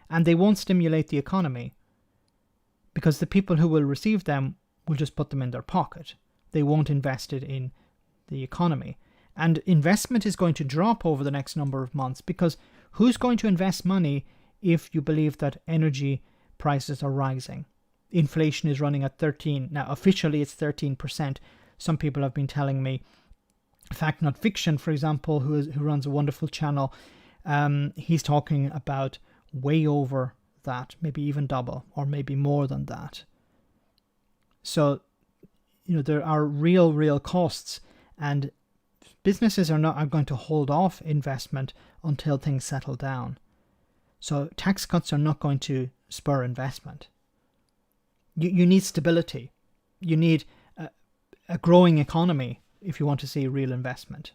And they won't stimulate the economy. Because the people who will receive them will just put them in their pocket. They won't invest it in the economy. And investment is going to drop over the next number of months, because who's going to invest money if you believe that energy prices are rising? Inflation is running at 13. Now, officially it's 13%. Some people have been telling me, Fact Not Fiction, for example, who runs a wonderful channel, he's talking about way over that, maybe even double, or maybe more than that. So, there are real costs, and businesses are going to hold off investment until things settle down. So tax cuts are not going to spur investment. You need stability. You need a growing economy if you want to see real investment.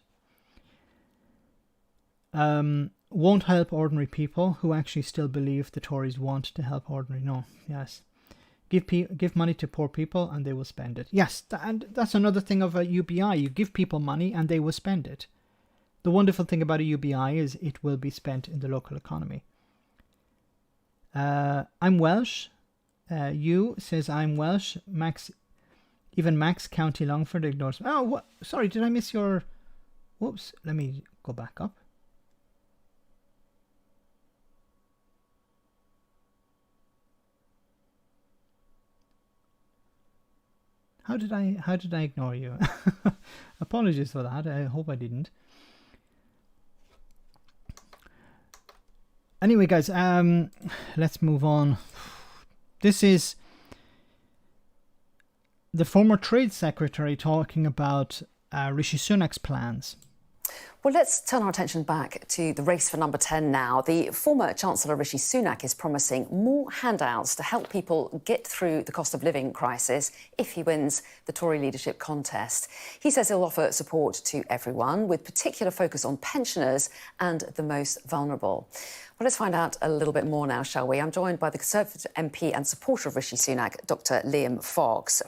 Won't help ordinary people who actually still believe the Tories want to help ordinary. No, yes. Give money to poor people and they will spend it. Yes, and that's another thing of a UBI. You give people money and they will spend it. The wonderful thing about a UBI is it will be spent in the local economy. I'm Welsh. You says I'm Welsh. Max, even Max County Longford ignores me. Oh, what? Sorry, did I miss your... Whoops, let me go back up. How did I ignore you? Apologies for that. I hope I didn't. Anyway, guys, let's move on. This is the former Trade Secretary talking about Rishi Sunak's plans. Well, let's turn our attention back to the race for number 10 now. The former Chancellor Rishi Sunak is promising more handouts to help people get through the cost of living crisis if he wins the Tory leadership contest. He says he'll offer support to everyone, with particular focus on pensioners and the most vulnerable. Well, let's find out a little bit more now, shall we? I'm joined by the Conservative MP and supporter of Rishi Sunak, Dr. Liam Fox.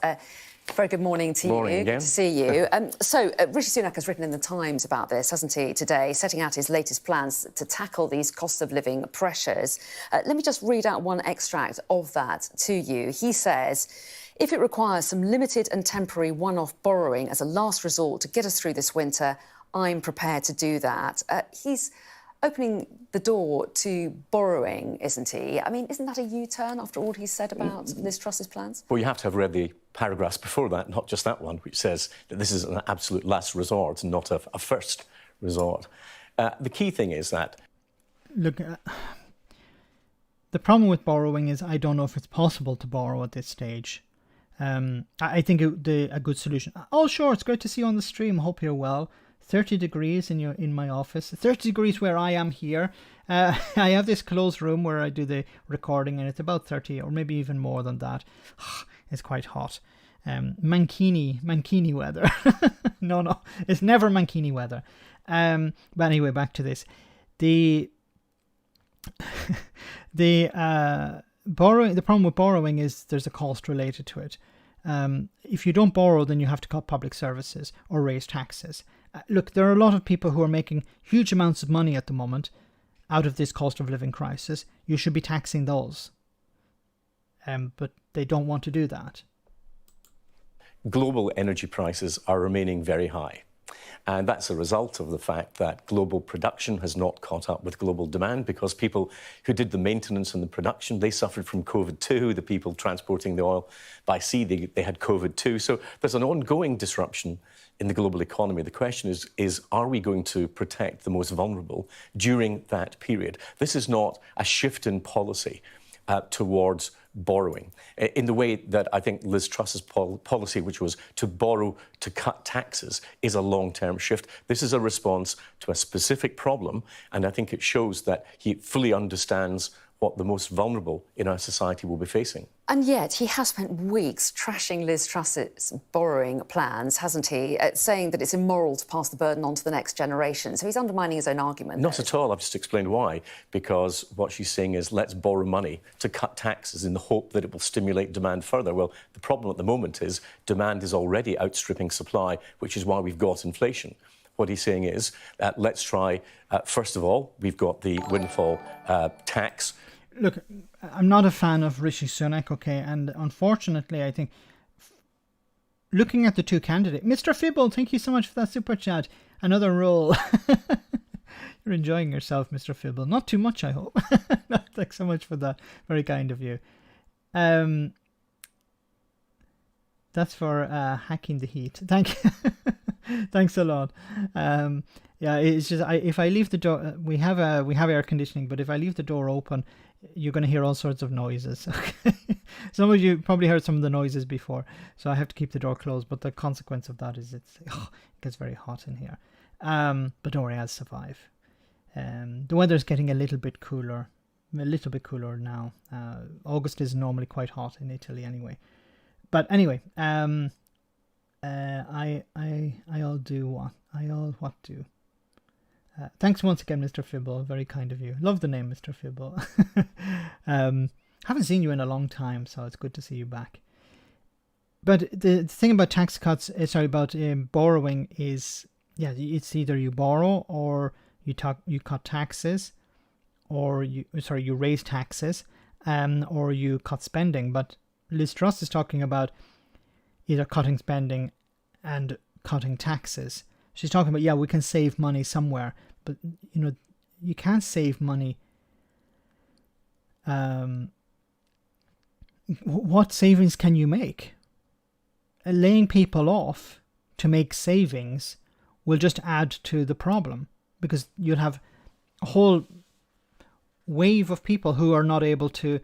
Very good morning to Morning you. again. Good to see you. Rishi Sunak has written in the Times about this, hasn't he, today, setting out his latest plans to tackle these cost of living pressures. Let me just read out one extract of that to you. He says, if it requires some limited and temporary one-off borrowing as a last resort to get us through this winter, I'm prepared to do that. He's opening the door to borrowing, isn't he? I mean, isn't that a U-turn after all he's said about Liz Truss's plans? Well, you have to have read the paragraphs before that, not just that one, which says that this is an absolute last resort and not a first resort. The key thing is that... Look, the problem with borrowing is I don't know if it's possible to borrow at this stage. I think a good solution... Oh, sure, it's great to see you on the stream. Hope you're well. 30 degrees in my office, 30 degrees where I am here. I have this closed room where I do the recording, and it's about 30 or maybe even more than that. It's quite hot. Mankini weather. No, it's never Mankini weather. But anyway, back to this. The problem with borrowing is there's a cost related to it. If you don't borrow, then you have to cut public services or raise taxes. Look, there are a lot of people who are making huge amounts of money at the moment out of this cost of living crisis. You should be taxing those. But they don't want to do that. Global energy prices are remaining very high. And that's a result of the fact that global production has not caught up with global demand, because people who did the maintenance and the production, they suffered from COVID too. The people transporting the oil by sea, they had COVID too. So there's an ongoing disruption in the global economy. The question is are we going to protect the most vulnerable during that period? This is not a shift in policy towards borrowing in the way that I think Liz Truss's policy, which was to borrow to cut taxes, is a long-term shift. This is a response to a specific problem, and I think it shows that he fully understands what the most vulnerable in our society will be facing. And yet he has spent weeks trashing Liz Truss's borrowing plans, hasn't he? Saying that it's immoral to pass the burden on to the next generation. So he's undermining his own argument. Not at all. I've just explained why. Because what she's saying is let's borrow money to cut taxes in the hope that it will stimulate demand further. Well, the problem at the moment is demand is already outstripping supply, which is why we've got inflation. What he's saying is let's try, first of all, we've got the windfall tax. Look, I'm not a fan of Rishi Sunak, okay, and unfortunately, I think looking at the two candidates, Mr. Fibble, thank you so much for that super chat. Another role. You're enjoying yourself, Mr. Fibble. Not too much, I hope. Thanks so much for that. Very kind of you. That's for hacking the heat. Thank you. Thanks a lot. Yeah, it's just if I leave the door, we have air conditioning, but if I leave the door open, you're going to hear all sorts of noises. Okay? Some of you probably heard some of the noises before, so I have to keep the door closed. But the consequence of that is it gets very hot in here. But don't worry, I'll survive. The weather's getting a little bit cooler now. August is normally quite hot in Italy anyway. But anyway, I'll do what do. Thanks once again, Mr. Fibble. Very kind of you. Love the name, Mr. Fibble. Haven't seen you in a long time, so it's good to see you back. But the thing about tax cuts, about borrowing is, it's either you borrow or you cut taxes, or you raise taxes, or you cut spending. But Liz Truss is talking about either cutting spending and cutting taxes. She's talking about, we can save money somewhere, but, you can't save money. What savings can you make? Laying people off to make savings will just add to the problem, because you'll have a whole wave of people who are not able to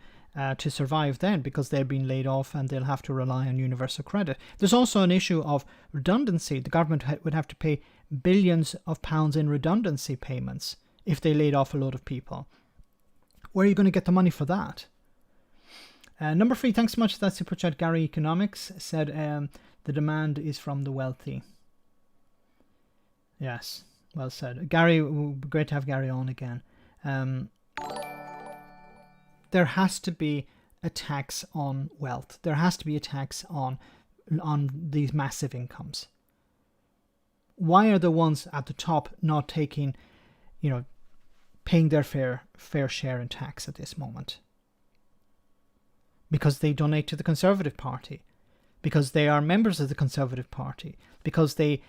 survive then, because they've been laid off and they'll have to rely on universal credit. There's also an issue of redundancy. The government would have to pay billions of pounds in redundancy payments if they laid off a load of people. Where are you going to get the money for that? Number 3, thanks so much for that super chat. Gary Economics said the demand is from the wealthy. Yes, well said. Gary, great to have Gary on again. There has to be a tax on wealth. There has to be a tax on these massive incomes. Why are the ones at the top not taking, paying their fair share in tax at this moment? Because they donate to the Conservative Party, because they are members of the Conservative Party, because they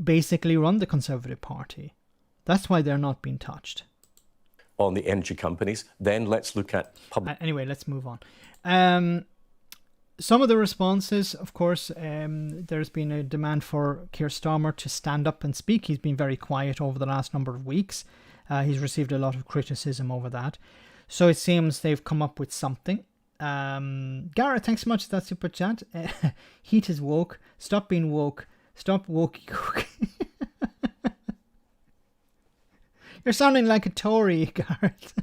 basically run the Conservative Party. That's why they're not being touched. On the energy companies, then let's look at public. Anyway, let's move on. Some of the responses, of course, there's been a demand for Keir Starmer to stand up and speak. He's been very quiet over the last number of weeks. He's received a lot of criticism over that. So it seems they've come up with something. Garrett, thanks so much for that super chat. Heat is woke. Stop being woke. Stop wokey cookie. You're sounding like a Tory, Gareth.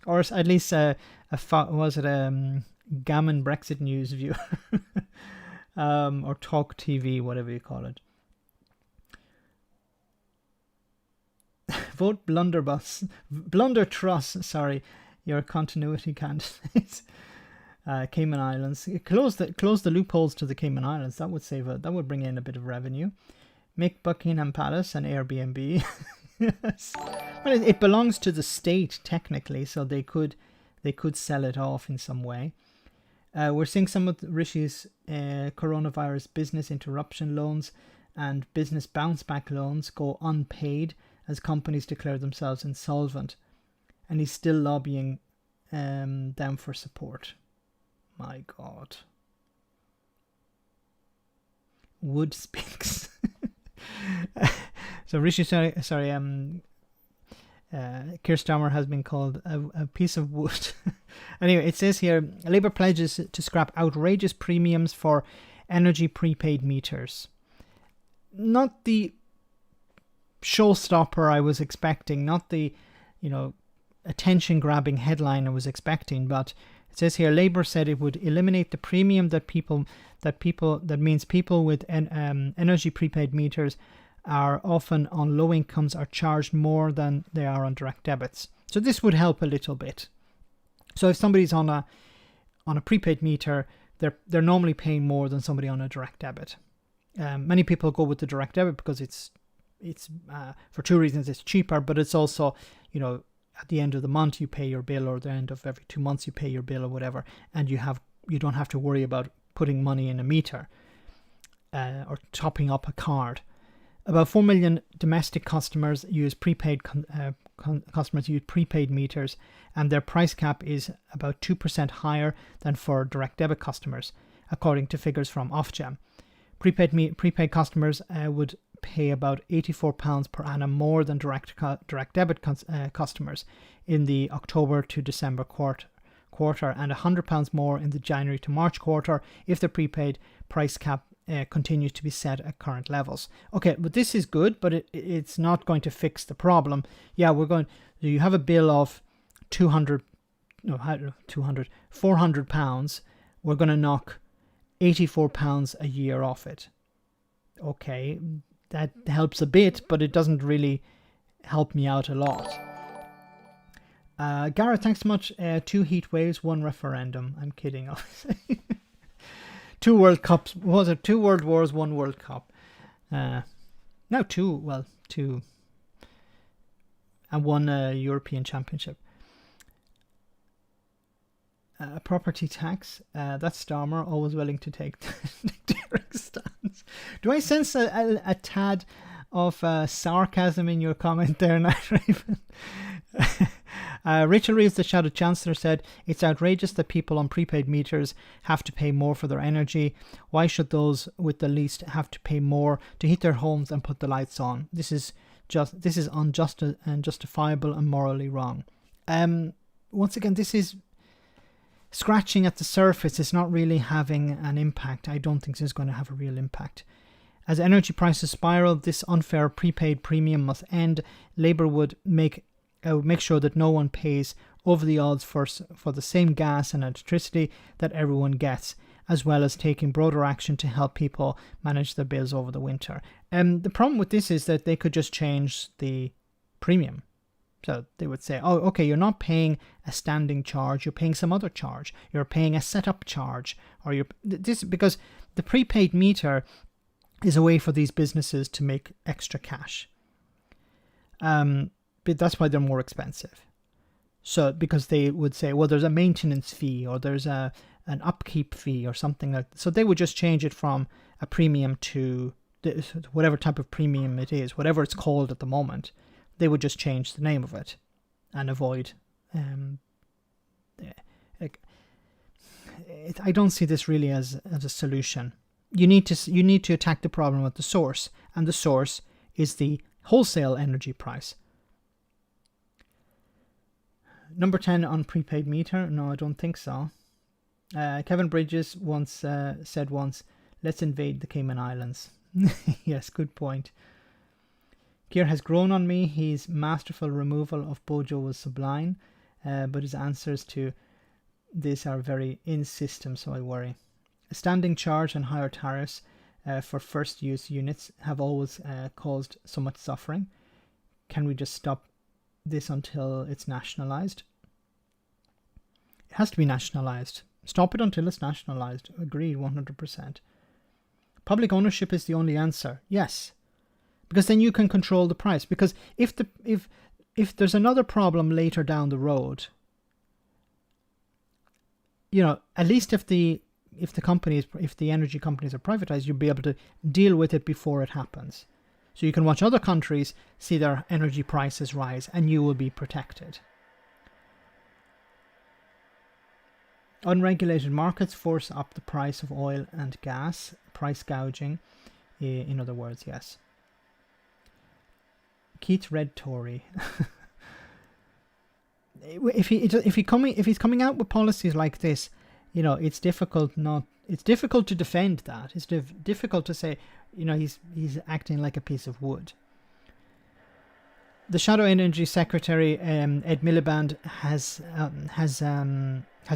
Or at least was it Gammon Brexit News viewer? Or Talk TV, whatever you call it. Vote Blunder Truss, sorry, your continuity candidates. Cayman Islands. Close the loopholes to the Cayman Islands. That would bring in a bit of revenue. Make Buckingham Palace an Airbnb. Yes. Well, it belongs to the state technically, so they could sell it off in some way. We're seeing some of Rishi's coronavirus business interruption loans and business bounce back loans go unpaid as companies declare themselves insolvent, and he's still lobbying them for support. My God. Wood speaks. So Rishi, Keir Starmer has been called a piece of wood. Anyway, it says here, Labour pledges to scrap outrageous premiums for energy prepaid meters. Not the showstopper I was expecting, not the, attention-grabbing headline I was expecting, but it says here, Labour said it would eliminate the premium that means people with energy prepaid meters are often on low incomes are charged more than they are on direct debits. So this would help a little bit. So if somebody's on a prepaid meter, they're normally paying more than somebody on a direct debit. Many people go with the direct debit because it's for two reasons. It's cheaper, but it's also, at the end of the month you pay your bill, or the end of every 2 months you pay your bill or whatever, and you don't have to worry about putting money in a meter or topping up a card. About 4 million domestic customers use prepaid meters, and their price cap is about 2% higher than for direct debit customers, according to figures from Ofgem. Prepaid customers would pay about £84 per annum more than direct debit customers in the October to December quarter, and £100 more in the January to March quarter if the prepaid price cap continues to be set at current levels. Okay, but this is good, but it's not going to fix the problem. Yeah, you have a bill of £400. We're going to knock £84 a year off it. Okay, that helps a bit, but it doesn't really help me out a lot. Gareth, thanks so much. 2 heat waves, 1 referendum. I'm kidding, obviously. 2 World Cups. Was it 2 World Wars, 1 World Cup? No, 2. 2. And 1 European Championship. Property tax. That's Starmer, always willing to take Derek's stance. Do I sense a tad of sarcasm in your comment there, Night Raven? Rachel Reeves, the Shadow Chancellor, said, it's outrageous that people on prepaid meters have to pay more for their energy. Why should those with the least have to pay more to heat their homes and put the lights on? This is unjust and justifiable and morally wrong. Once again, this is scratching at the surface. It's not really having an impact. I don't think this is going to have a real impact. As energy prices spiral, this unfair prepaid premium must end. Labour would make sure that no one pays over the odds for the same gas and electricity that everyone gets, as well as taking broader action to help people manage their bills over the winter. The problem with this is that they could just change the premium. So they would say, oh, okay, you're not paying a standing charge, you're paying some other charge. You're paying a setup charge, or because the prepaid meter is a way for these businesses to make extra cash. But that's why they're more expensive. So because they would say, well, there's a maintenance fee, or there's an upkeep fee or something like that. So they would just change it from a premium to whatever type of premium it is, whatever it's called at the moment. They would just change the name of it and avoid. I don't see this really as a solution. You need to attack the problem at the source, and the source is the wholesale energy price. Number 10 on prepaid meter. No, I don't think so. Kevin Bridges said once, let's invade the Cayman Islands. Yes, good point. Gear has grown on me. His masterful removal of Bojo was sublime, but his answers to this are very in-system, so I worry. A standing charge and higher tariffs for first-use units have always caused so much suffering. Can we just stop this until it's nationalized? It has to be nationalized. Stop it until it's nationalized. Agreed, 100%. Public ownership is the only answer. Yes. Because then you can control the price. Because if there's another problem later down the road, at least if the energy companies are privatized, you'll be able to deal with it before it happens. So you can watch other countries see their energy prices rise, and you will be protected. Unregulated markets force up the price of oil and gas. Price gouging, in other words, yes. Keith Red Tory. If he's coming out with policies like this, it's difficult to defend that. It's difficult to say, he's acting like a piece of wood. The Shadow Energy Secretary Ed Miliband has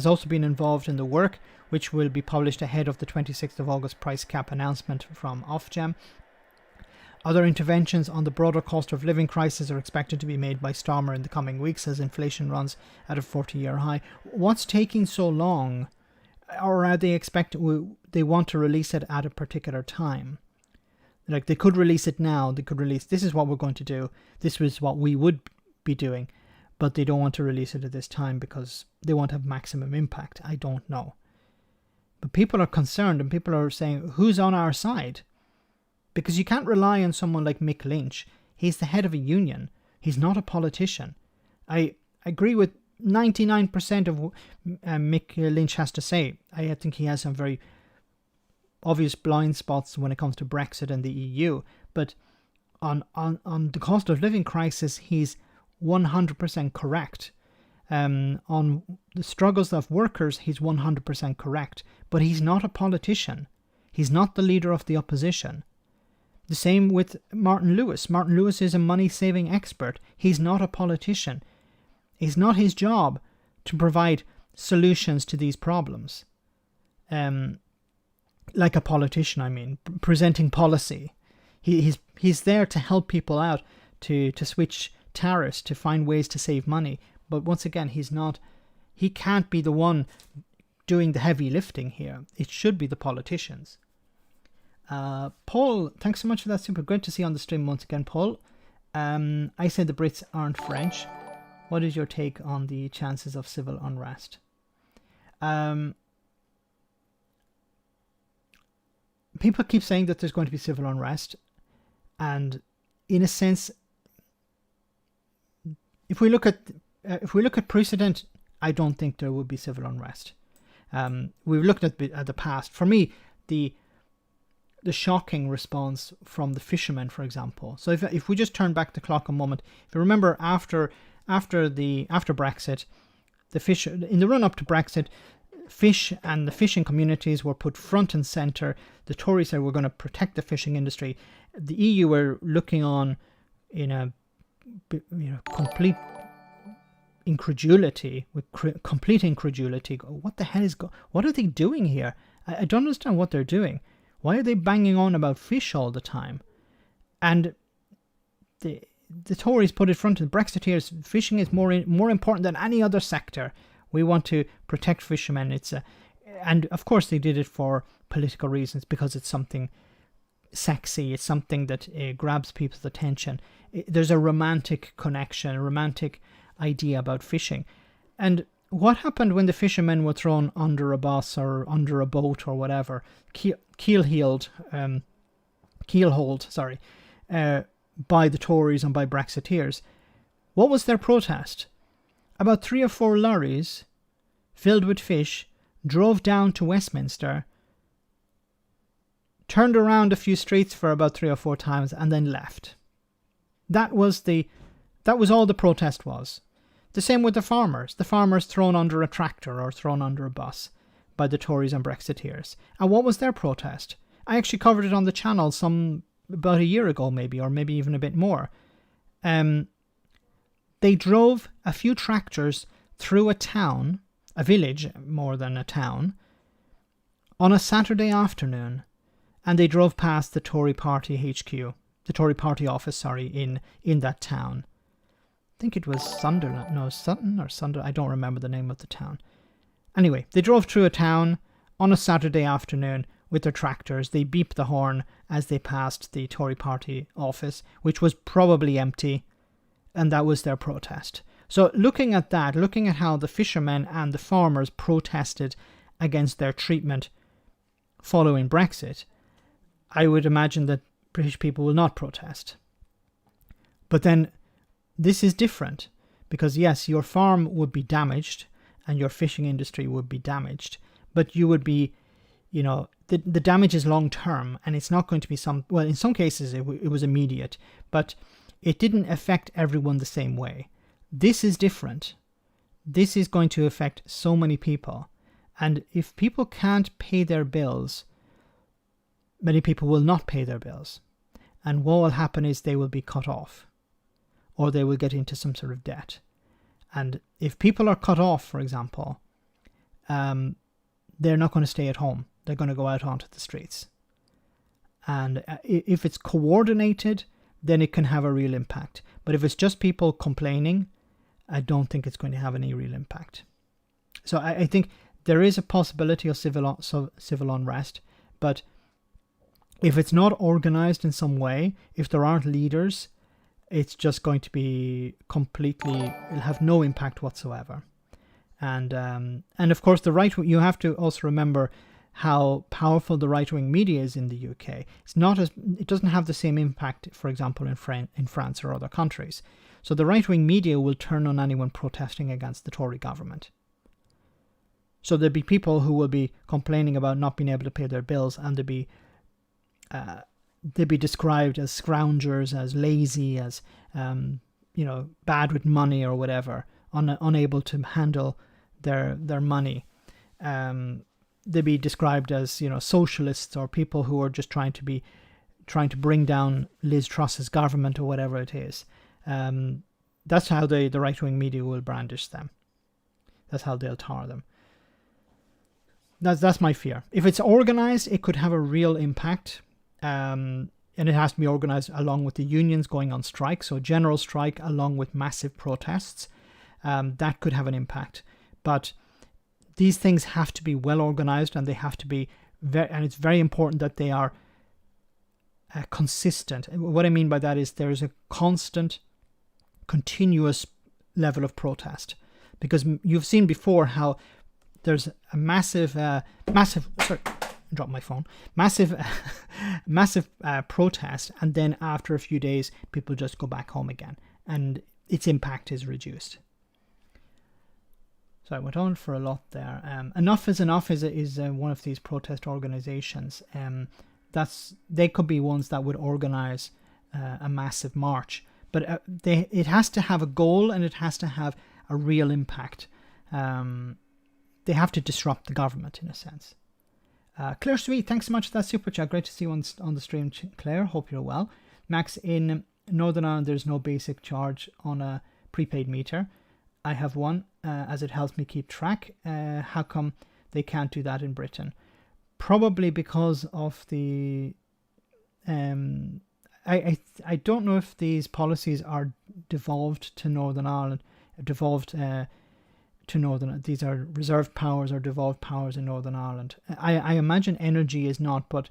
also been involved in the work, which will be published ahead of the 26th of August price cap announcement from Ofgem. Other interventions on the broader cost of living crisis are expected to be made by Starmer in the coming weeks as inflation runs at a 40-year high. What's taking so long? Or are they they want to release it at a particular time? Like, they could release it now. They could release, this is what we're going to do. This was what we would be doing. But they don't want to release it at this time because they want to have maximum impact. I don't know. But people are concerned, and people are saying, who's on our side? Because you can't rely on someone like Mick Lynch. He's the head of a union. He's not a politician. I agree with 99% of Mick Lynch has to say. I think he has some very obvious blind spots when it comes to Brexit and the EU. But on the cost of living crisis, he's 100% correct. On the struggles of workers, he's 100% correct. But he's not a politician. He's not the leader of the opposition. The same with Martin Lewis. Martin Lewis is a money-saving expert. He's not a politician. It's not his job to provide solutions to these problems. Like a politician, I mean, presenting policy. He's there to help people out, to switch tariffs, to find ways to save money. But once again, he can't be the one doing the heavy lifting here. It should be the politicians. Paul, thanks so much for that. Super great to see you on the stream once again, Paul. I said the Brits aren't French. What is your take on the chances of civil unrest? People keep saying that there's going to be civil unrest, and in a sense, if we look at precedent, I don't think there would be civil unrest. We've looked at the past. For me, the shocking response from the fishermen, for example. So if we just turn back the clock a moment, if you remember after Brexit, in the run up to Brexit, fish and the fishing communities were put front and center. The Tories said we're going to protect the fishing industry. The EU were looking on in a complete incredulity, complete incredulity. What the hell what are they doing here? I don't understand what they're doing. Why are they banging on about fish all the time? And the Tories put it front and Brexiteers, fishing is more important than any other sector. We want to protect fishermen. And of course they did it for political reasons, because it's something sexy. It's something that grabs people's attention. There's a romantic connection, a romantic idea about fishing. And what happened when the fishermen were thrown under a bus or under a boat or whatever, keelhauled, by the Tories and by Brexiteers? What was their protest? About 3 or 4 lorries filled with fish drove down to Westminster, turned around a few streets for about 3 or 4 times, and then left. That was all the protest was. The same with the farmers. The farmers thrown under a tractor or thrown under a bus by the Tories and Brexiteers. And what was their protest? I actually covered it on the channel about a year ago, maybe, or maybe even a bit more. They drove a few tractors through a town, a village more than a town, on a Saturday afternoon, and they drove past the Tory Party HQ, the Tory Party office, in that town. I think it was Sunderland, no, Sutton or Sunderland, I don't remember the name of the town. Anyway, they drove through a town on a Saturday afternoon with their tractors. They beeped the horn as they passed the Tory Party office, which was probably empty, and that was their protest. So looking at that, looking at how the fishermen and the farmers protested against their treatment following Brexit, I would imagine that British people will not protest. But then this is different, because yes, your farm would be damaged and your fishing industry would be damaged, but you would be, the damage is long term, and it's not going to be in some cases it was immediate, but it didn't affect everyone the same way. This is different. This is going to affect so many people. And if people can't pay their bills, many people will not pay their bills. And what will happen is they will be cut off, or they will get into some sort of debt. And if people are cut off, for example, they're not going to stay at home. They're going to go out onto the streets. And if it's coordinated, then it can have a real impact. But if it's just people complaining, I don't think it's going to have any real impact. So I think there is a possibility of civil unrest, but if it's not organized in some way, if there aren't leaders, it's just going to be it'll have no impact whatsoever. And of course, you have to also remember how powerful the right-wing media is in the UK. It doesn't have the same impact, for example, in France or other countries. So the right-wing media will turn on anyone protesting against the Tory government. So there'll be people who will be complaining about not being able to pay their bills, and they'll be described as scroungers, as lazy, as bad with money or whatever, unable to handle their money. They'll be described as socialists, or people who are just trying to bring down Liz Truss's government or whatever it is. That's how the right-wing media will brandish them. That's how they'll tar them. That's my fear. If it's organized, it could have a real impact. And it has to be organized along with the unions going on strike. So general strike along with massive protests. That could have an impact. But these things have to be well organized, and they have to be and it's very important that they are consistent. What I mean by that is there is a constant, continuous level of protest, because you've seen before how there's a massive protest, and then after a few days people just go back home again, and its impact is reduced. So I went on for a lot there. Enough is Enough is one of these protest organizations. They could be ones that would organize a massive march, but it has to have a goal, and it has to have a real impact. They have to disrupt the government in a sense. Claire Sweet, thanks so much for that super chat. Great to see you on the stream, Claire. Hope you're well. Max, in Northern Ireland, there's no basic charge on a prepaid meter. I have one, as it helps me keep track. How come they can't do that in Britain? Probably because of the... I don't know if these policies are devolved to Northern Ireland, these are reserved powers or devolved powers in Northern Ireland. I imagine energy is not, but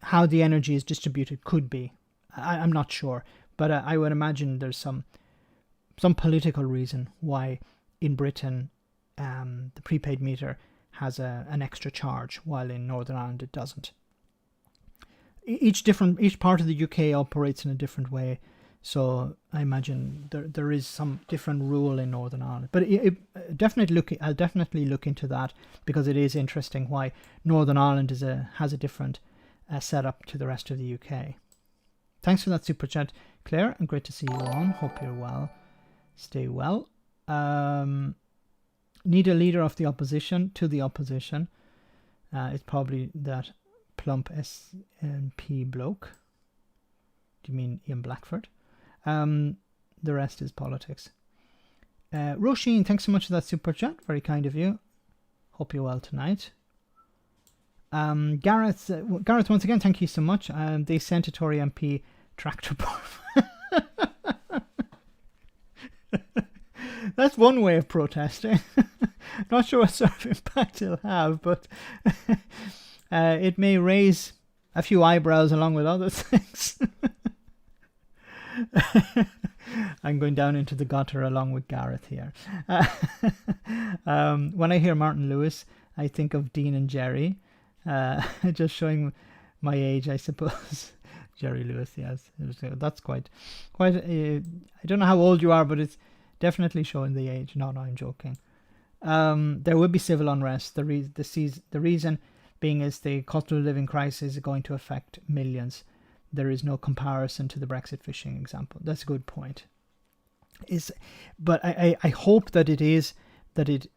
how the energy is distributed could be. I'm not sure, but I would imagine there's some political reason why in Britain the prepaid meter has an extra charge, while in Northern Ireland it doesn't. Each part of the UK operates in a different way. So I imagine there is some different rule in Northern Ireland, but I'll definitely look into that, because it is interesting why Northern Ireland has a different setup to the rest of the UK. Thanks for that super chat, Claire, and great to see you on. Hope you're well. Stay well. Need a leader of the opposition to the opposition. It's probably that plump SNP bloke. Do you mean Ian Blackford? The rest is politics. Roisin, thanks so much for that super chat. Very kind of you. Hope you're well tonight. Gareth, once again, thank you so much. They sent a Tory MP tractor bomb. That's one way of protesting. Not sure what sort of impact it'll have, but it may raise a few eyebrows along with other things. I'm going down into the gutter along with Gareth here. When I hear Martin Lewis, I think of Dean and Jerry. Just showing my age, I suppose. Jerry Lewis, yes. That's quite. I don't know how old you are, but it's definitely showing the age. No, I'm joking. There will be civil unrest. The reason being is the cost of living crisis is going to affect millions. There is no comparison to the Brexit fishing example. That's a good point. But I hope that it is that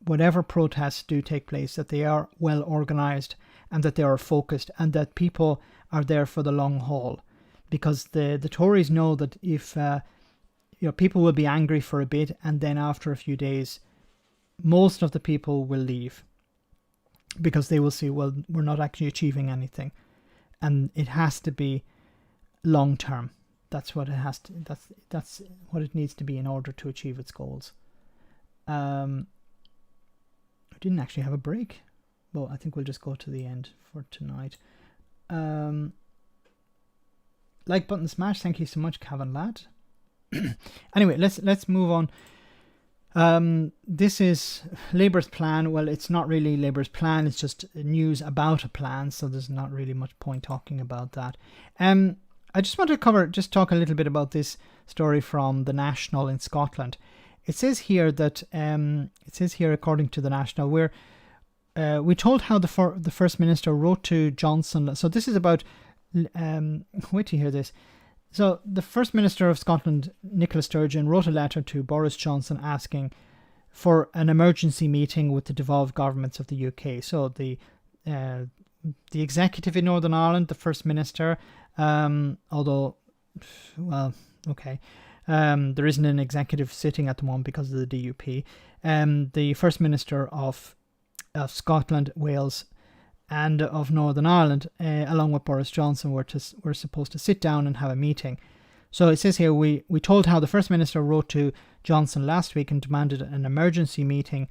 whatever protests do take place, that they are well organised and that they are focused and that people are there for the long haul, because the Tories know that if people will be angry for a bit and then after a few days, most of the people will leave because they will see, well, we're not actually achieving anything, and it has to be long term. That's what it has to. That's what it needs to be in order to achieve its goals. I didn't actually have a break. Well, I think we'll just go to the end for tonight. Like button smash. Thank you so much, Cavan Lad. Anyway, let's move on. This is Labour's plan. Well, it's not really Labour's plan. It's just news about a plan. So there's not really much point talking about that. I just want to talk a little bit about this story from The National in Scotland. It says here that, according to The National, we told how the First Minister wrote to Johnson. So this is about, wait to hear this. So the First Minister of Scotland, Nicola Sturgeon, wrote a letter to Boris Johnson asking for an emergency meeting with the devolved governments of the UK. So the executive in Northern Ireland, the First Minister, although, well, okay. There isn't an executive sitting at the moment because of the DUP. The First Minister of Scotland, Wales, and of Northern Ireland, along with Boris Johnson, were supposed to sit down and have a meeting. So it says here, we told how the First Minister wrote to Johnson last week and demanded an emergency meeting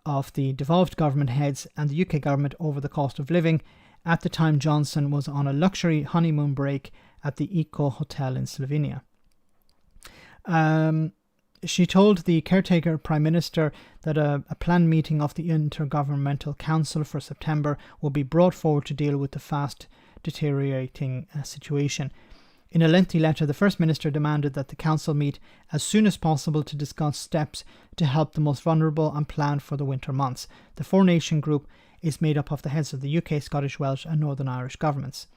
of the devolved government heads and the UK government over the cost of living. At the time, Johnson was on a luxury honeymoon break at the Eco Hotel in Slovenia. She told the caretaker Prime Minister that a planned meeting of the Intergovernmental Council for September will be brought forward to deal with the fast deteriorating situation. In a lengthy letter, the First Minister demanded that the Council meet as soon as possible to discuss steps to help the most vulnerable and plan for the winter months. The four-nation group is made up of the heads of the UK, Scottish, Welsh and Northern Irish governments.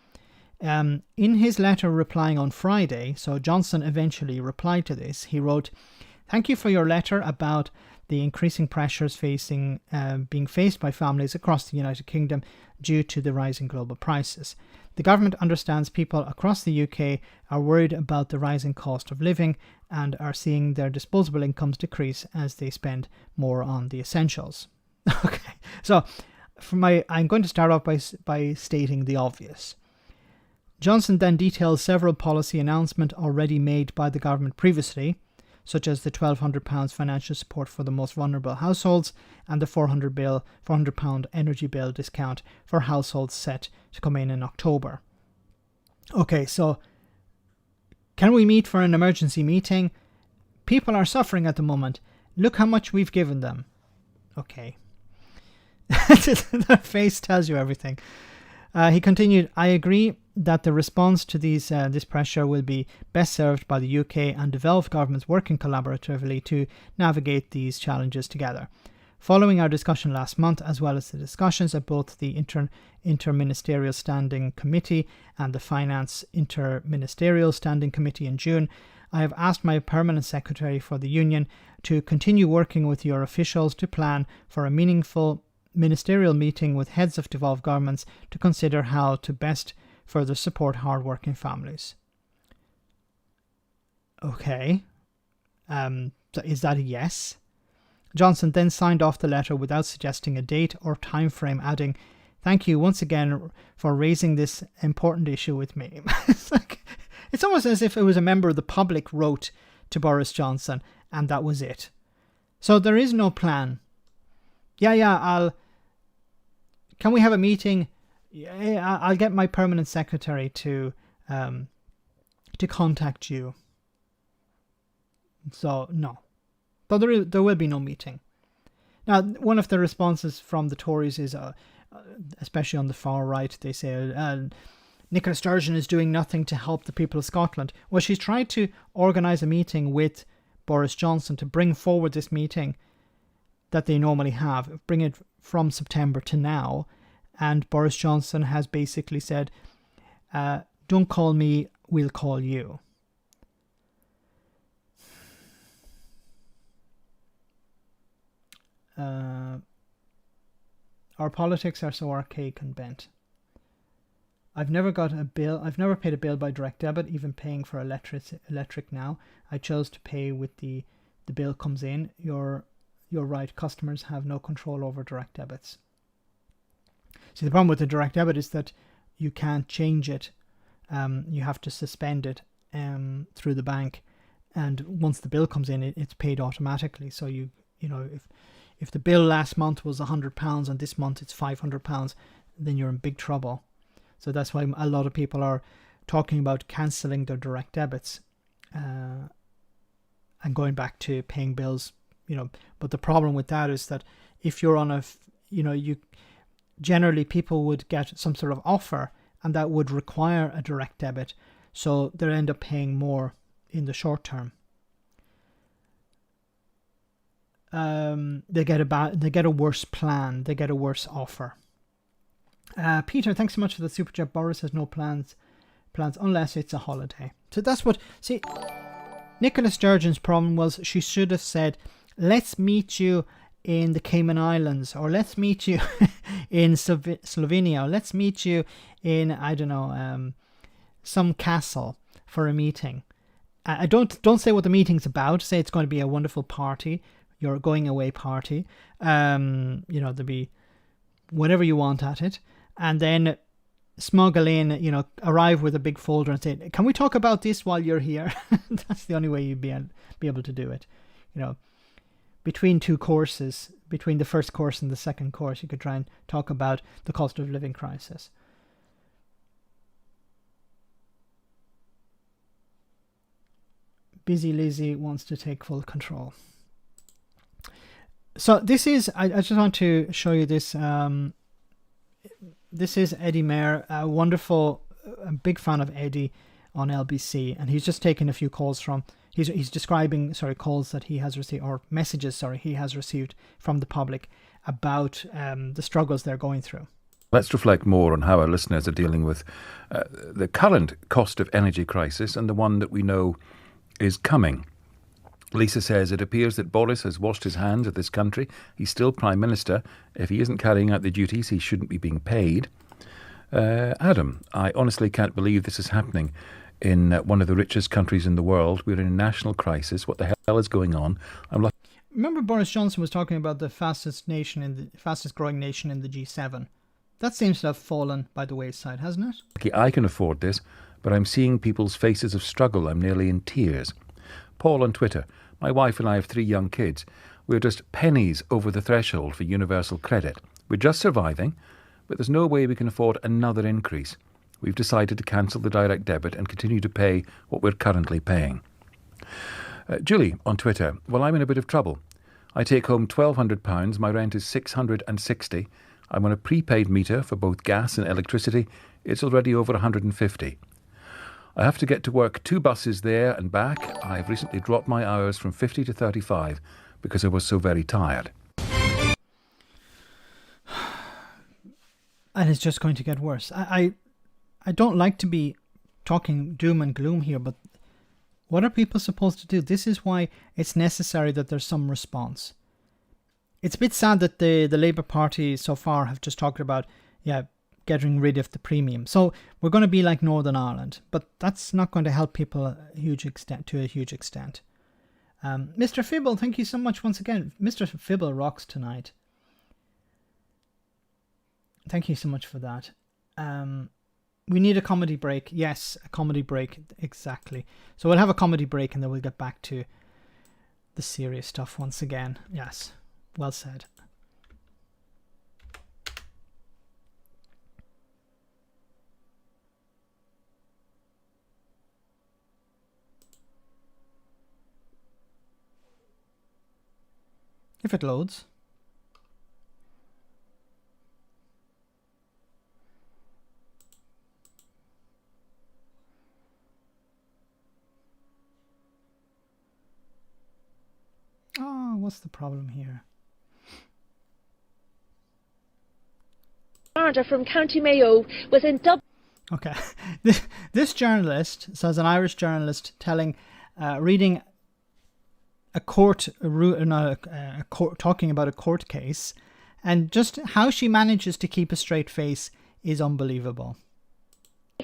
In his letter replying on Friday, so Johnson eventually replied to this, he wrote, "Thank you for your letter about the increasing pressures being faced by families across the United Kingdom due to the rising global prices. The government understands people across the UK are worried about the rising cost of living and are seeing their disposable incomes decrease as they spend more on the essentials." Okay, so I'm going to start off by stating the obvious. Johnson then details several policy announcements already made by the government previously, such as the £1,200 financial support for the most vulnerable households and the £400 energy bill discount for households set to come in October. Okay, so can we meet for an emergency meeting? People are suffering at the moment. Look how much we've given them. Okay. Their face tells you everything. He continued, "I agree that the response to this pressure will be best served by the UK and devolved governments working collaboratively to navigate these challenges together. Following our discussion last month, as well as the discussions at both the Interministerial Standing Committee and the Finance Interministerial Standing Committee in June, I have asked my Permanent Secretary for the Union to continue working with your officials to plan for a meaningful ministerial meeting with heads of devolved governments to consider how to best further support hardworking families. Okay. So is that a yes? Johnson then signed off the letter without suggesting a date or time frame, adding, "Thank you once again for raising this important issue with me." It's almost as if it was a member of the public wrote to Boris Johnson and that was it. So there is no plan. Can we have a meeting? Yeah, I'll get my permanent secretary to contact you. So no. So there will be no meeting. Now, one of the responses from the Tories is, especially on the far right, they say Nicola Sturgeon is doing nothing to help the people of Scotland. Well, she's tried to organise a meeting with Boris Johnson to bring forward this meeting that they normally have, bring it from September to now, and Boris Johnson has basically said, don't call me, we'll call you. Our politics are so archaic and bent. I've never paid a bill by direct debit, even paying for electric now. I chose to pay with the bill comes in. You're right, customers have no control over direct debits. See, the problem with the direct debit is that you can't change it. You have to suspend it through the bank, and once the bill comes in, it's paid automatically. So you know, if the bill last month was £100 and this month it's £500, then you're in big trouble. So that's why a lot of people are talking about cancelling their direct debits and going back to paying bills. But the problem with that is that if you're on you generally people would get some sort of offer, and that would require a direct debit, so they end up paying more in the short term. They get a worse plan, they get a worse offer. Peter, thanks so much for the super chat. Boris has no plans unless it's a holiday. So that's what. See, Nicola Sturgeon's problem was she should have said, "Let's meet you in the Cayman Islands," or "Let's meet you in Slovenia," or "Let's meet you in, I don't know, some castle for a meeting." Don't say what the meeting's about. Say it's going to be a wonderful party, your going away party. There'll be whatever you want at it, and then smuggle in, arrive with a big folder and say, "Can we talk about this while you're here?" That's the only way you'd be able to do it. Between two courses, between the first course and the second course, you could try and talk about the cost of living crisis. Busy Lizzie wants to take full control. So this is, I just want to show you this. This is Eddie Mayer, a big fan of Eddie on LBC, and he's just taken a few calls from, he's describing, calls that he has received, or messages, he has received from the public about the struggles they're going through. Let's reflect more on how our listeners are dealing with the current cost of energy crisis and the one that we know is coming. Lisa says, "It appears that Boris has washed his hands of this country. He's still Prime Minister. If he isn't carrying out the duties, he shouldn't be being paid." Adam, "I honestly can't believe this is happening in one of the richest countries in the world. We're in a national crisis. What the hell is going on? Remember Boris Johnson was talking about the fastest growing nation in the G7. That seems to have fallen by the wayside, hasn't it? I can afford this, but I'm seeing people's faces of struggle. I'm nearly in tears. Paul on Twitter, "My wife and I have 3 young kids. We're just pennies over the threshold for universal credit. We're just surviving, but there's no way we can afford another increase. We've decided to cancel the direct debit and continue to pay what we're currently paying." Julie on Twitter, "Well, I'm in a bit of trouble. I take home £1,200, my rent is £660. I'm on a prepaid meter for both gas and electricity. It's already over £150. I have to get to work 2 buses there and back. I've recently dropped my hours from 50 to 35 because I was so very tired." And it's just going to get worse. I don't like to be talking doom and gloom here, but what are people supposed to do? This is why it's necessary that there's some response. It's a bit sad that the Labour Party so far have just talked about, getting rid of the premium. So we're going to be like Northern Ireland, but that's not going to help people to a huge extent. Mr. Fibble, thank you so much once again. Mr. Fibble rocks tonight. Thank you so much for that. We need a comedy break. Yes, a comedy break. Exactly. So we'll have a comedy break and then we'll get back to the serious stuff once again. Yes, well said. If it loads. Oh, what's the problem here? From County Mayo was in Dublin. Okay, this journalist, so as an Irish journalist, reading a court talking about a court case, and just how she manages to keep a straight face is unbelievable.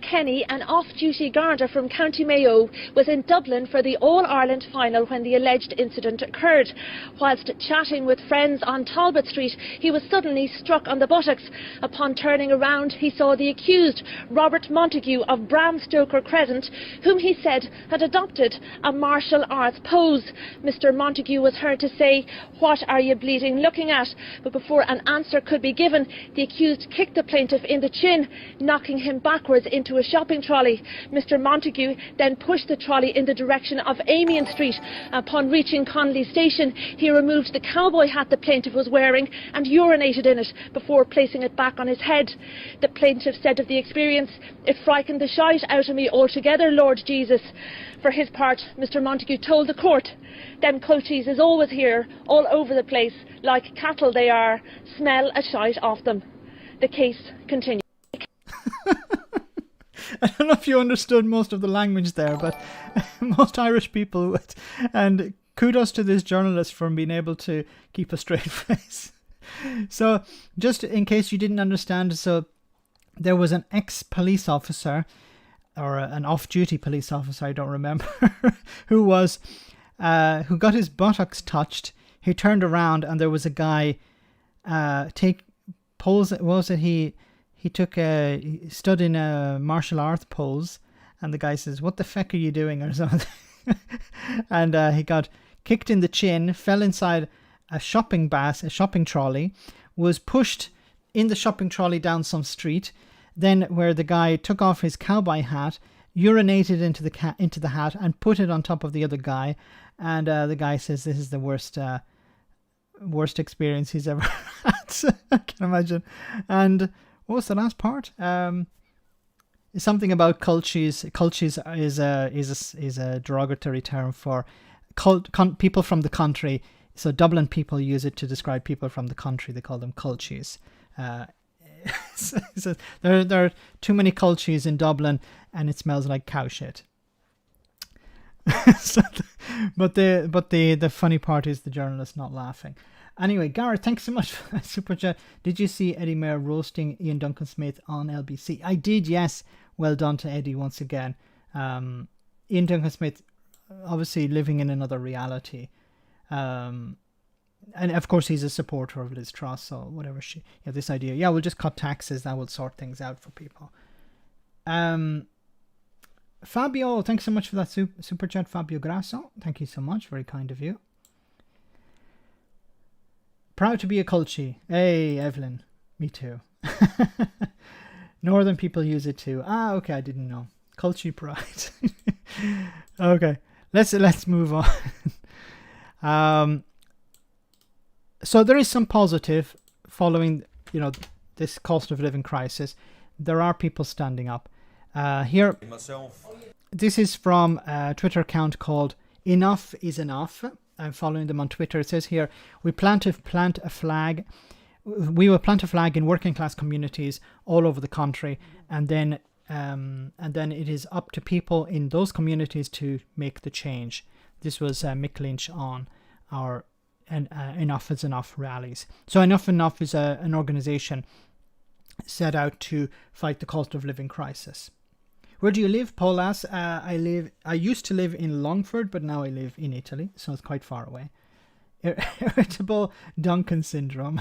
Kenny, an off-duty Garda from County Mayo, was in Dublin for the All-Ireland final when the alleged incident occurred. Whilst chatting with friends on Talbot Street, he was suddenly struck on the buttocks. Upon turning around, he saw the accused, Robert Montague of Bram Stoker Crescent, whom he said had adopted a martial arts pose. Mr. Montague was heard to say, "What are you bleeding looking at?" But before an answer could be given, the accused kicked the plaintiff in the chin, knocking him backwards into a shopping trolley. Mr. Montague then pushed the trolley in the direction of Amiens Street. Upon reaching Connolly Station, he removed the cowboy hat the plaintiff was wearing and urinated in it before placing it back on his head. The plaintiff said of the experience, "It frightened the shite out of me altogether, Lord Jesus." For his part, Mr. Montague told the court, "Them coaches is always here, all over the place, like cattle they are. Smell a shite off them." The case continues. I don't know if you understood most of the language there, but most Irish people would. And kudos to this journalist for being able to keep a straight face. So, just in case you didn't understand, so there was an ex-police officer, or an off-duty police officer, I don't remember, who got his buttocks touched. He turned around and there was a guy he stood in a martial arts pose, and the guy says, "What the feck are you doing?" or something. And he got kicked in the chin, fell inside a shopping trolley, was pushed in the shopping trolley down some street, then where the guy took off his cowboy hat, urinated into the hat and put it on top of the other guy, and the guy says this is the worst experience he's ever had. I can imagine. And what was the last part? Something about culches. Culches is a derogatory term for people from the country. So Dublin people use it to describe people from the country. They call them culches. So there are too many culches in Dublin, and it smells like cow shit. But the funny part is the journalist not laughing. Anyway, Gareth, thanks so much for that super chat. Did you see Eddie Mair roasting Ian Duncan Smith on LBC? I did, yes. Well done to Eddie once again. Ian Duncan Smith, obviously living in another reality. And of course, he's a supporter of Liz Truss, so whatever this idea. We'll just cut taxes, that will sort things out for people. Fabio, thanks so much for that super chat, Fabio Grasso. Thank you so much, very kind of you. Proud to be a culchie. Hey, Evelyn. Me too. Northern people use it too. Okay, I didn't know. Culchie pride. Okay, let's move on. So there is some positive following, this cost of living crisis. There are people standing up. Here, this is from a Twitter account called Enough is Enough. I'm following them on Twitter. It says here, we will plant a flag in working class communities all over the country, and then it is up to people in those communities to make the change. This was Mick Lynch on our Enough is Enough rallies. So Enough is an organisation set out to fight the cost of living crisis. Where do you live? Paul asks. I used to live in Longford, but now I live in Italy, so it's quite far away. Irritable Duncan syndrome.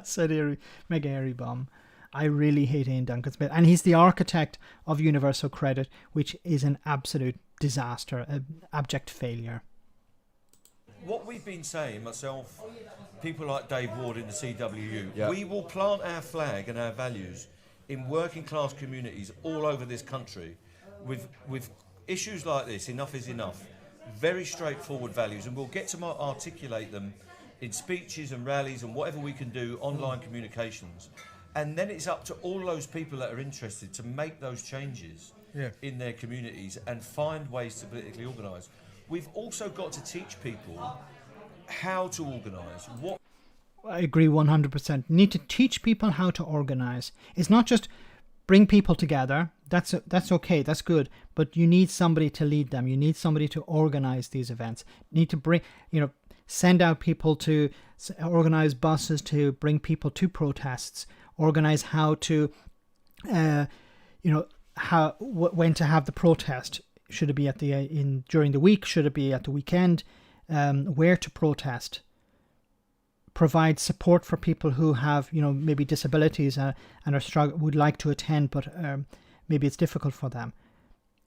Said Mega Airy Bomb. I really hate Ian Duncan Smith, and he's the architect of universal credit, which is an absolute disaster, an abject failure. What we've been saying, myself, people like Dave Ward in the CWU, we will plant our flag and our values in working class communities all over this country with issues like this. Enough is enough. Very straightforward values, and we'll get to articulate them in speeches and rallies and whatever we can do, online communications. And then it's up to all those people that are interested to make those changes in their communities and find ways to politically organise. We've also got to teach people how to organise. I agree 100%. You need to teach people how to organise. It's not just bring people together. That's okay. That's good. But you need somebody to lead them. You need somebody to organise these events. You need to send out people to organise buses to bring people to protests. Organise how to, when to have the protest. Should it be during the week? Should it be at the weekend? Where to protest? Provide support for people who have, maybe disabilities and would like to attend, but maybe it's difficult for them.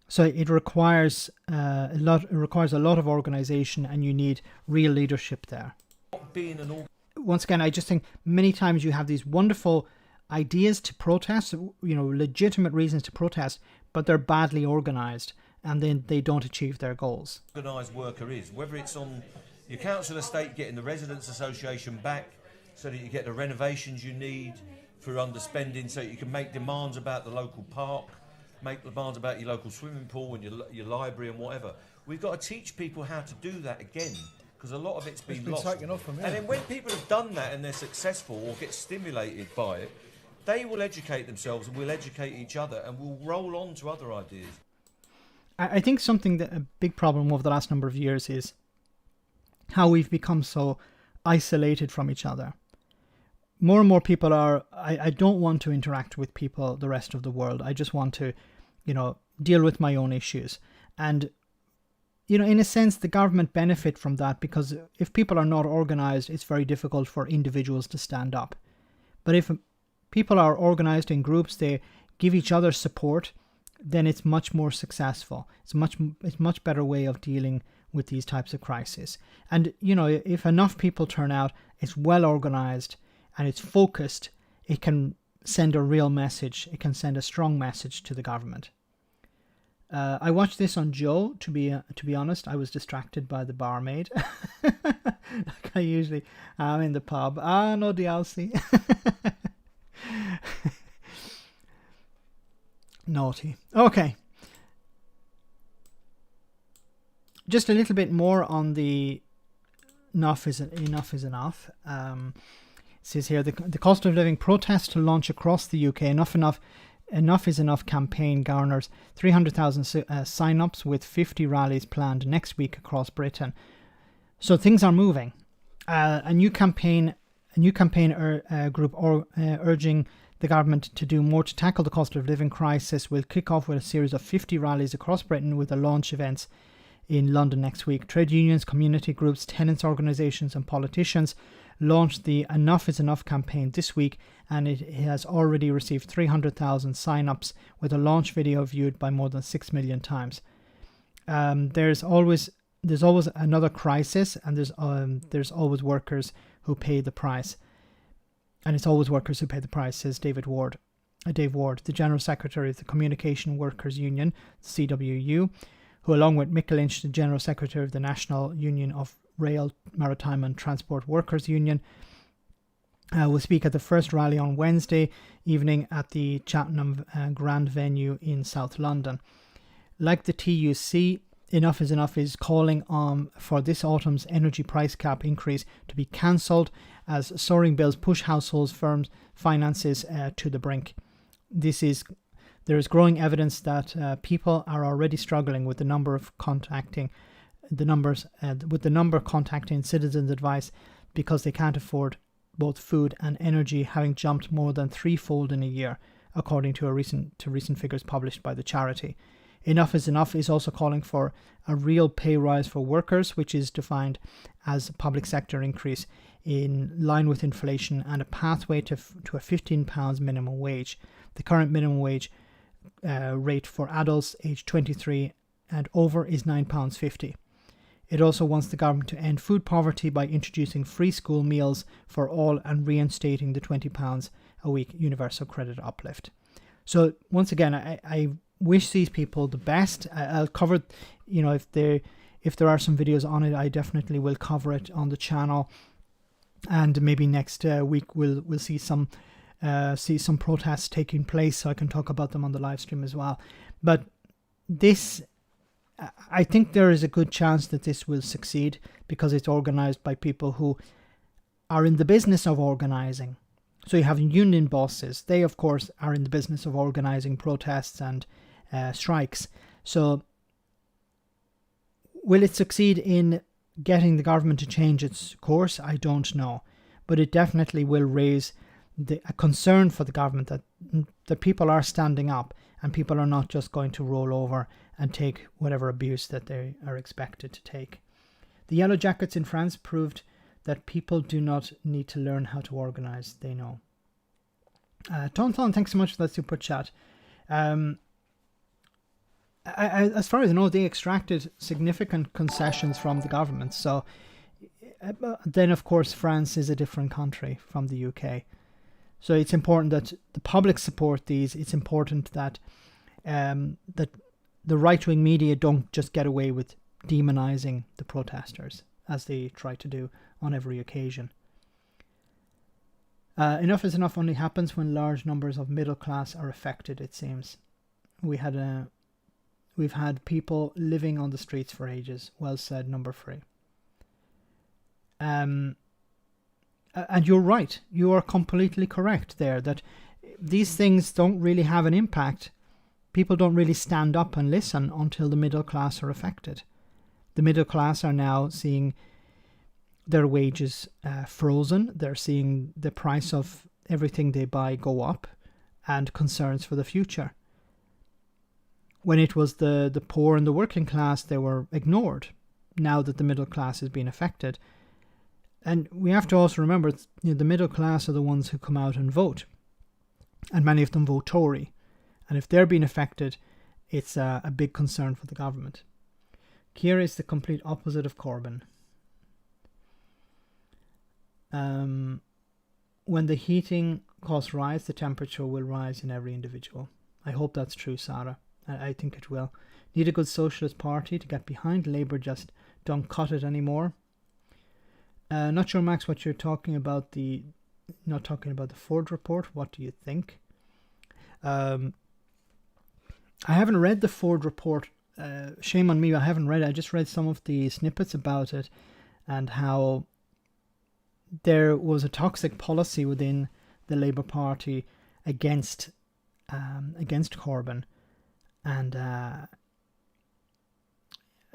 So it requires a lot. It requires a lot of organisation, and you need real leadership there. Once again, I just think many times you have these wonderful ideas to protest, legitimate reasons to protest, but they're badly organised, and then they don't achieve their goals. Organised worker is, whether it's on your council estate getting the residents association back so that you get the renovations you need for underspending, so you can make demands about the local park, make demands about your local swimming pool and your library and whatever. We've got to teach people how to do that again, because a lot of it's been lost. Taken off from, And then when people have done that and they're successful or get stimulated by it, they will educate themselves and we'll educate each other and we'll roll on to other ideas. I think a big problem over the last number of years is how we've become so isolated from each other. More and more people are, I don't want to interact with people, the rest of the world. I just want to, deal with my own issues. And, in a sense, the government benefit from that, because if people are not organised, it's very difficult for individuals to stand up. But if people are organised in groups, they give each other support, then it's much more successful. It's much better way of dealing with these types of crises. And, if enough people turn out, it's well organised and it's focused, it can send a real message. It can send a strong message to the government. I watched this on Joe, to be honest. I was distracted by the barmaid. Like I usually am in the pub. No DLC. Naughty. Okay. Just a little bit more on the enough is enough. It says here the cost of living protest to launch across the UK. Enough is enough campaign garners 300,000 sign-ups with 50 rallies planned next week across Britain. So things are moving. A new campaign group urging the government to do more to tackle the cost of living crisis will kick off with a series of 50 rallies across Britain, with the launch events in London next week. Trade unions, community groups, tenants organisations and politicians launched the Enough is Enough campaign this week, and it has already received 300,000 sign-ups, with a launch video viewed by more than 6 million times. There's always another crisis, and there's always workers who pay the price. And it's always workers who pay the price, says Dave Ward, the General Secretary of the Communication Workers Union, CWU, who, along with Mick Lynch, the General Secretary of the National Union of Rail, Maritime and Transport Workers Union, will speak at the first rally on Wednesday evening at the Cheltenham Grand venue in South London. Like the TUC, Enough is Enough is calling for this autumn's energy price cap increase to be cancelled, as soaring bills push households' firms' finances to the brink. There is growing evidence that people are already struggling with the number contacting citizens' advice, because they can't afford both food and energy having jumped more than threefold in a year, according to recent figures published by the charity. Enough is Enough is also calling for a real pay rise for workers, which is defined as a public sector increase in line with inflation and a pathway to a £15 minimum wage. The current minimum wage rate for adults aged 23 and over is £9.50. It also wants the government to end food poverty by introducing free school meals for all and reinstating the £20 a week universal credit uplift. So once again, I wish these people the best. I'll cover, if there are some videos on it, I definitely will cover it on the channel. And maybe next week we'll see some protests taking place, so I can talk about them on the live stream as well. But this, I think there is a good chance that this will succeed because it's organized by people who are in the business of organizing. So you have union bosses. They, of course, are in the business of organizing protests and strikes. So will it succeed in getting the government to change its course? I don't know. But it definitely will raise a concern for the government that people are standing up and people are not just going to roll over and take whatever abuse that they are expected to take. The Yellow Jackets in France proved that people do not need to learn how to organize, they know. Tonton, thanks so much for that super chat. As far as I know, they extracted significant concessions from the government. So then, of course, France is a different country from the UK. So it's important that the public support these. It's important that that the right-wing media don't just get away with demonizing the protesters, as they try to do on every occasion. Enough is Enough only happens when large numbers of middle class are affected, it seems. We've had people living on the streets for ages. Well said, number 3. And you're right. You are completely correct there, that these things don't really have an impact. People don't really stand up and listen until the middle class are affected. The middle class are now seeing their wages frozen. They're seeing the price of everything they buy go up, and concerns for the future. When it was the poor and the working class, they were ignored. Now that the middle class has been affected. And we have to also remember, the middle class are the ones who come out and vote. And many of them vote Tory. And if they're being affected, it's a big concern for the government. Keir is the complete opposite of Corbyn. When the heating costs rise, the temperature will rise in every individual. I hope that's true, Sarah. I think it will. Need a good socialist party to get behind. Labour just don't cut it anymore. Not sure, Max, what you're talking about. Not talking about the Ford report. What do you think? I haven't read the Ford report. Shame on me, I haven't read it. I just read some of the snippets about it and how there was a toxic policy within the Labour Party against Corbyn. And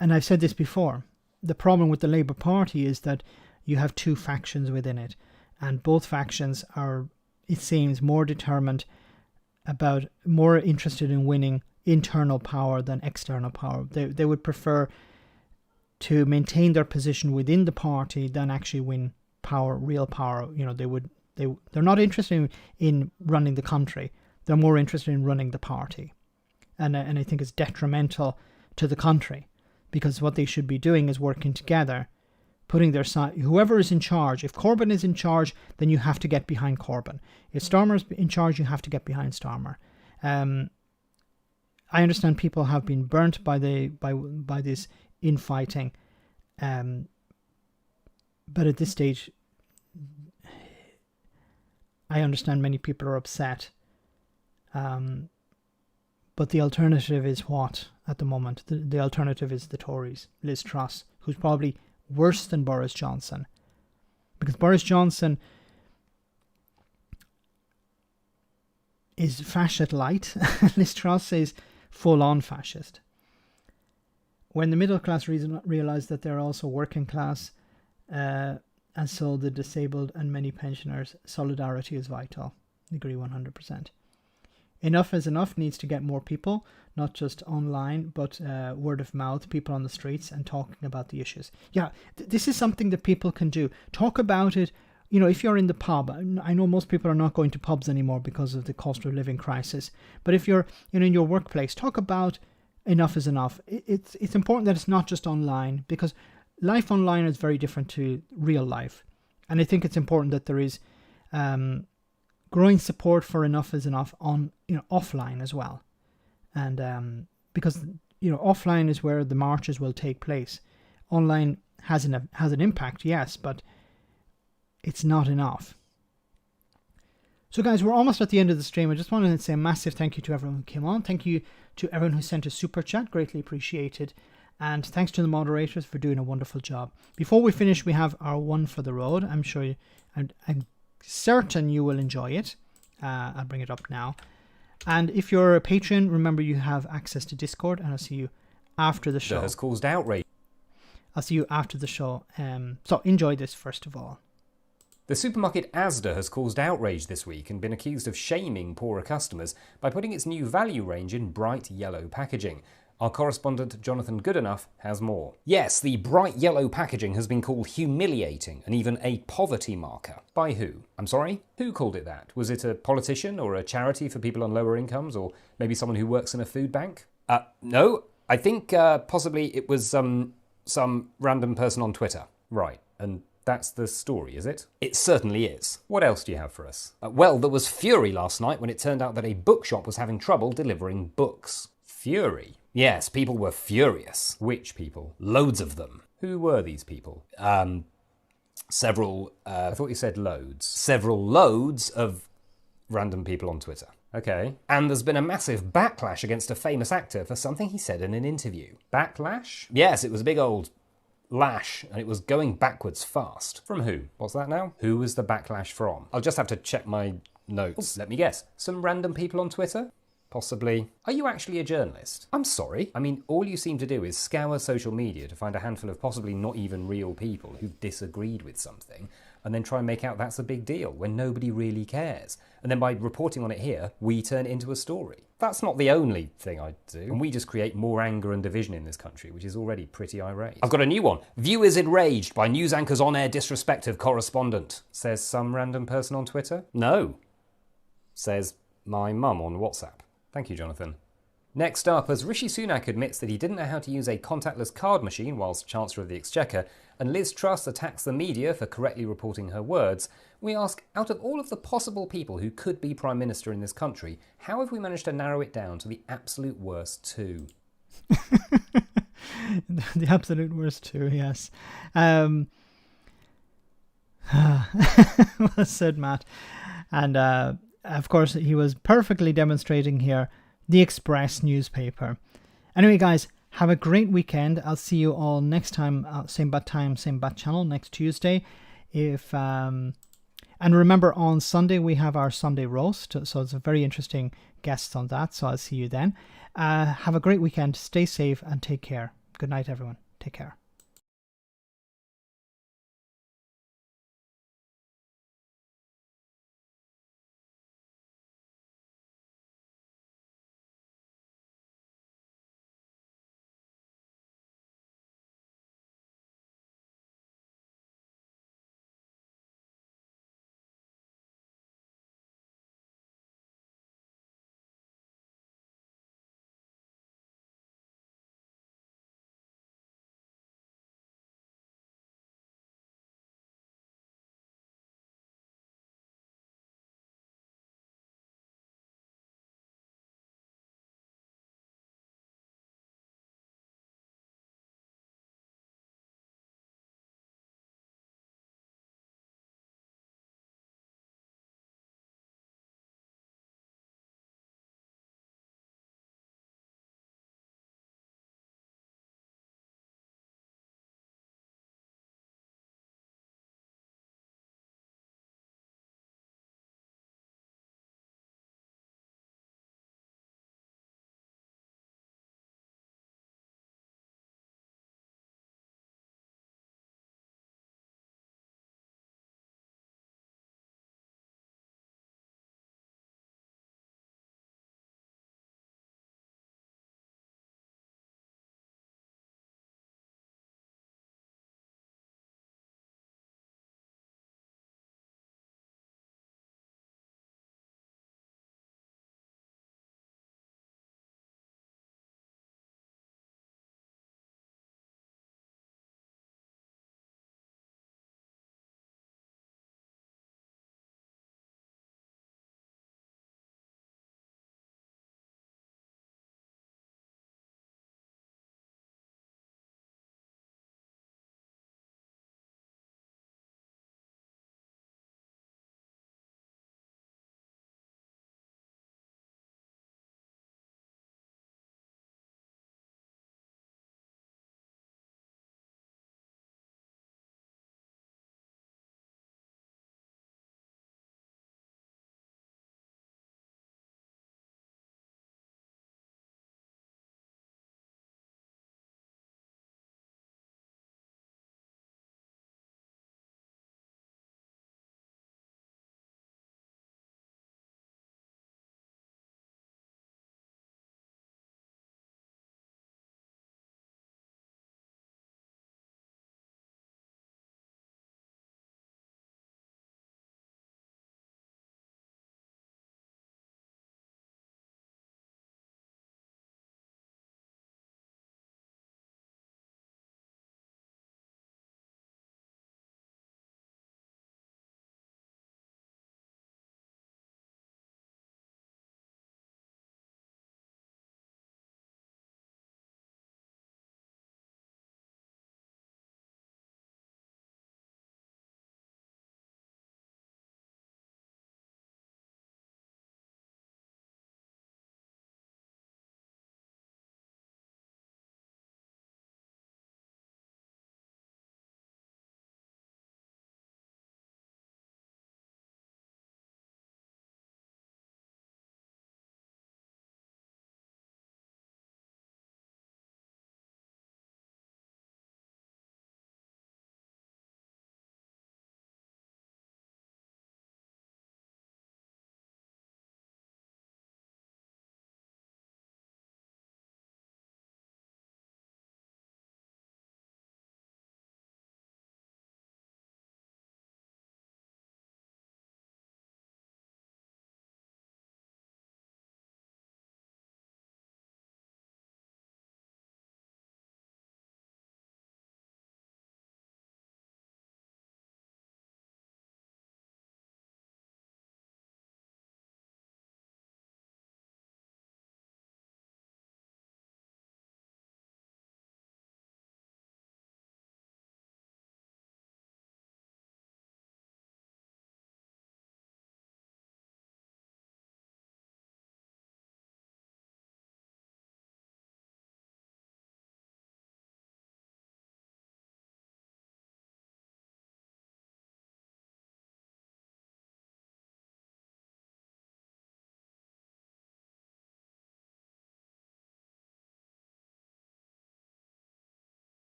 I've said this before. The problem with the Labour Party is that you have two factions within it, and both factions are, it seems, more interested in winning internal power than external power. They would prefer to maintain their position within the party than actually win power, real power. They're not interested in running the country. They're more interested in running the party. And I think it's detrimental to the country, because what they should be doing is working together, putting their side. Whoever is in charge, if Corbyn is in charge, then you have to get behind Corbyn. If Starmer's in charge, you have to get behind Starmer. I understand people have been burnt by this infighting, but at this stage, I understand many people are upset. But the alternative is what at the moment? The alternative is the Tories. Liz Truss, who's probably worse than Boris Johnson. Because Boris Johnson is fascist light. Liz Truss is full-on fascist. When the middle class realise that they're also working class, and so the disabled and many pensioners. Solidarity is vital. Agree 100%. Enough is enough needs to get more people, not just online, but word of mouth, people on the streets and talking about the issues. Yeah, this is something that people can do. Talk about it. You know, if you're in the pub, I know most people are not going to pubs anymore because of the cost of living crisis. But if you're in your workplace, talk about enough is enough. It's important that it's not just online, because life online is very different to real life. And I think it's important that there is growing support for enough is enough on offline as well, and because offline is where the marches will take place. Online has an impact, yes, but it's not enough. So guys, we're almost at the end of the stream. I just wanted to say a massive thank you to everyone who came on. Thank you to everyone who sent a super chat, greatly appreciated. And thanks to the moderators for doing a wonderful job. Before we finish, we have our one for the road. I'm sure I'm certain you will enjoy it. I'll bring it up now. And if you're a patron, remember you have access to Discord, and I'll see you after the show. That has caused outrage. I'll see you after the show. So enjoy this first of all. The supermarket Asda has caused outrage this week and been accused of shaming poorer customers by putting its new value range in bright yellow packaging. Our correspondent Jonathan Goodenough has more. Yes, the bright yellow packaging has been called humiliating and even a poverty marker. By who? I'm sorry? Who called it that? Was it a politician or a charity for people on lower incomes, or maybe someone who works in a food bank? No, I think possibly it was some random person on Twitter. Right, and that's the story, is it? It certainly is. What else do you have for us? Well, there was fury last night when it turned out that a bookshop was having trouble delivering books. Fury? Yes, people were furious. Which people? Loads of them. Who were these people? Several, I thought you said loads. Several loads of random people on Twitter. Okay. And there's been a massive backlash against a famous actor for something he said in an interview. Backlash? Yes, it was a big old lash, and it was going backwards fast. From who? What's that now? Who was the backlash from? I'll just have to check my notes. Let me guess. Some random people on Twitter? Possibly. Are you actually a journalist? I'm sorry. I mean, all you seem to do is scour social media to find a handful of possibly not even real people who've disagreed with something, and then try and make out that's a big deal when nobody really cares. And then by reporting on it here, we turn it into a story. That's not the only thing I do. And we just create more anger and division in this country, which is already pretty irate. I've got a new one. Viewers enraged by news anchor's on-air disrespect of correspondent. Says some random person on Twitter? No. Says my mum on WhatsApp. Thank you, Jonathan. Next up, as Rishi Sunak admits that he didn't know how to use a contactless card machine whilst Chancellor of the Exchequer, and Liz Truss attacks the media for correctly reporting her words, we ask, out of all of the possible people who could be Prime Minister in this country, how have we managed to narrow it down to the absolute worst two? The absolute worst two, yes. Well said, Matt. And of course, he was perfectly demonstrating here the Express newspaper. Anyway, guys, have a great weekend. I'll see you all next time, same bad time, same bad channel, next Tuesday. And remember, on Sunday we have our Sunday roast, so it's a very interesting guest on that. So I'll see you then. Have a great weekend. Stay safe and take care. Good night, everyone. Take care.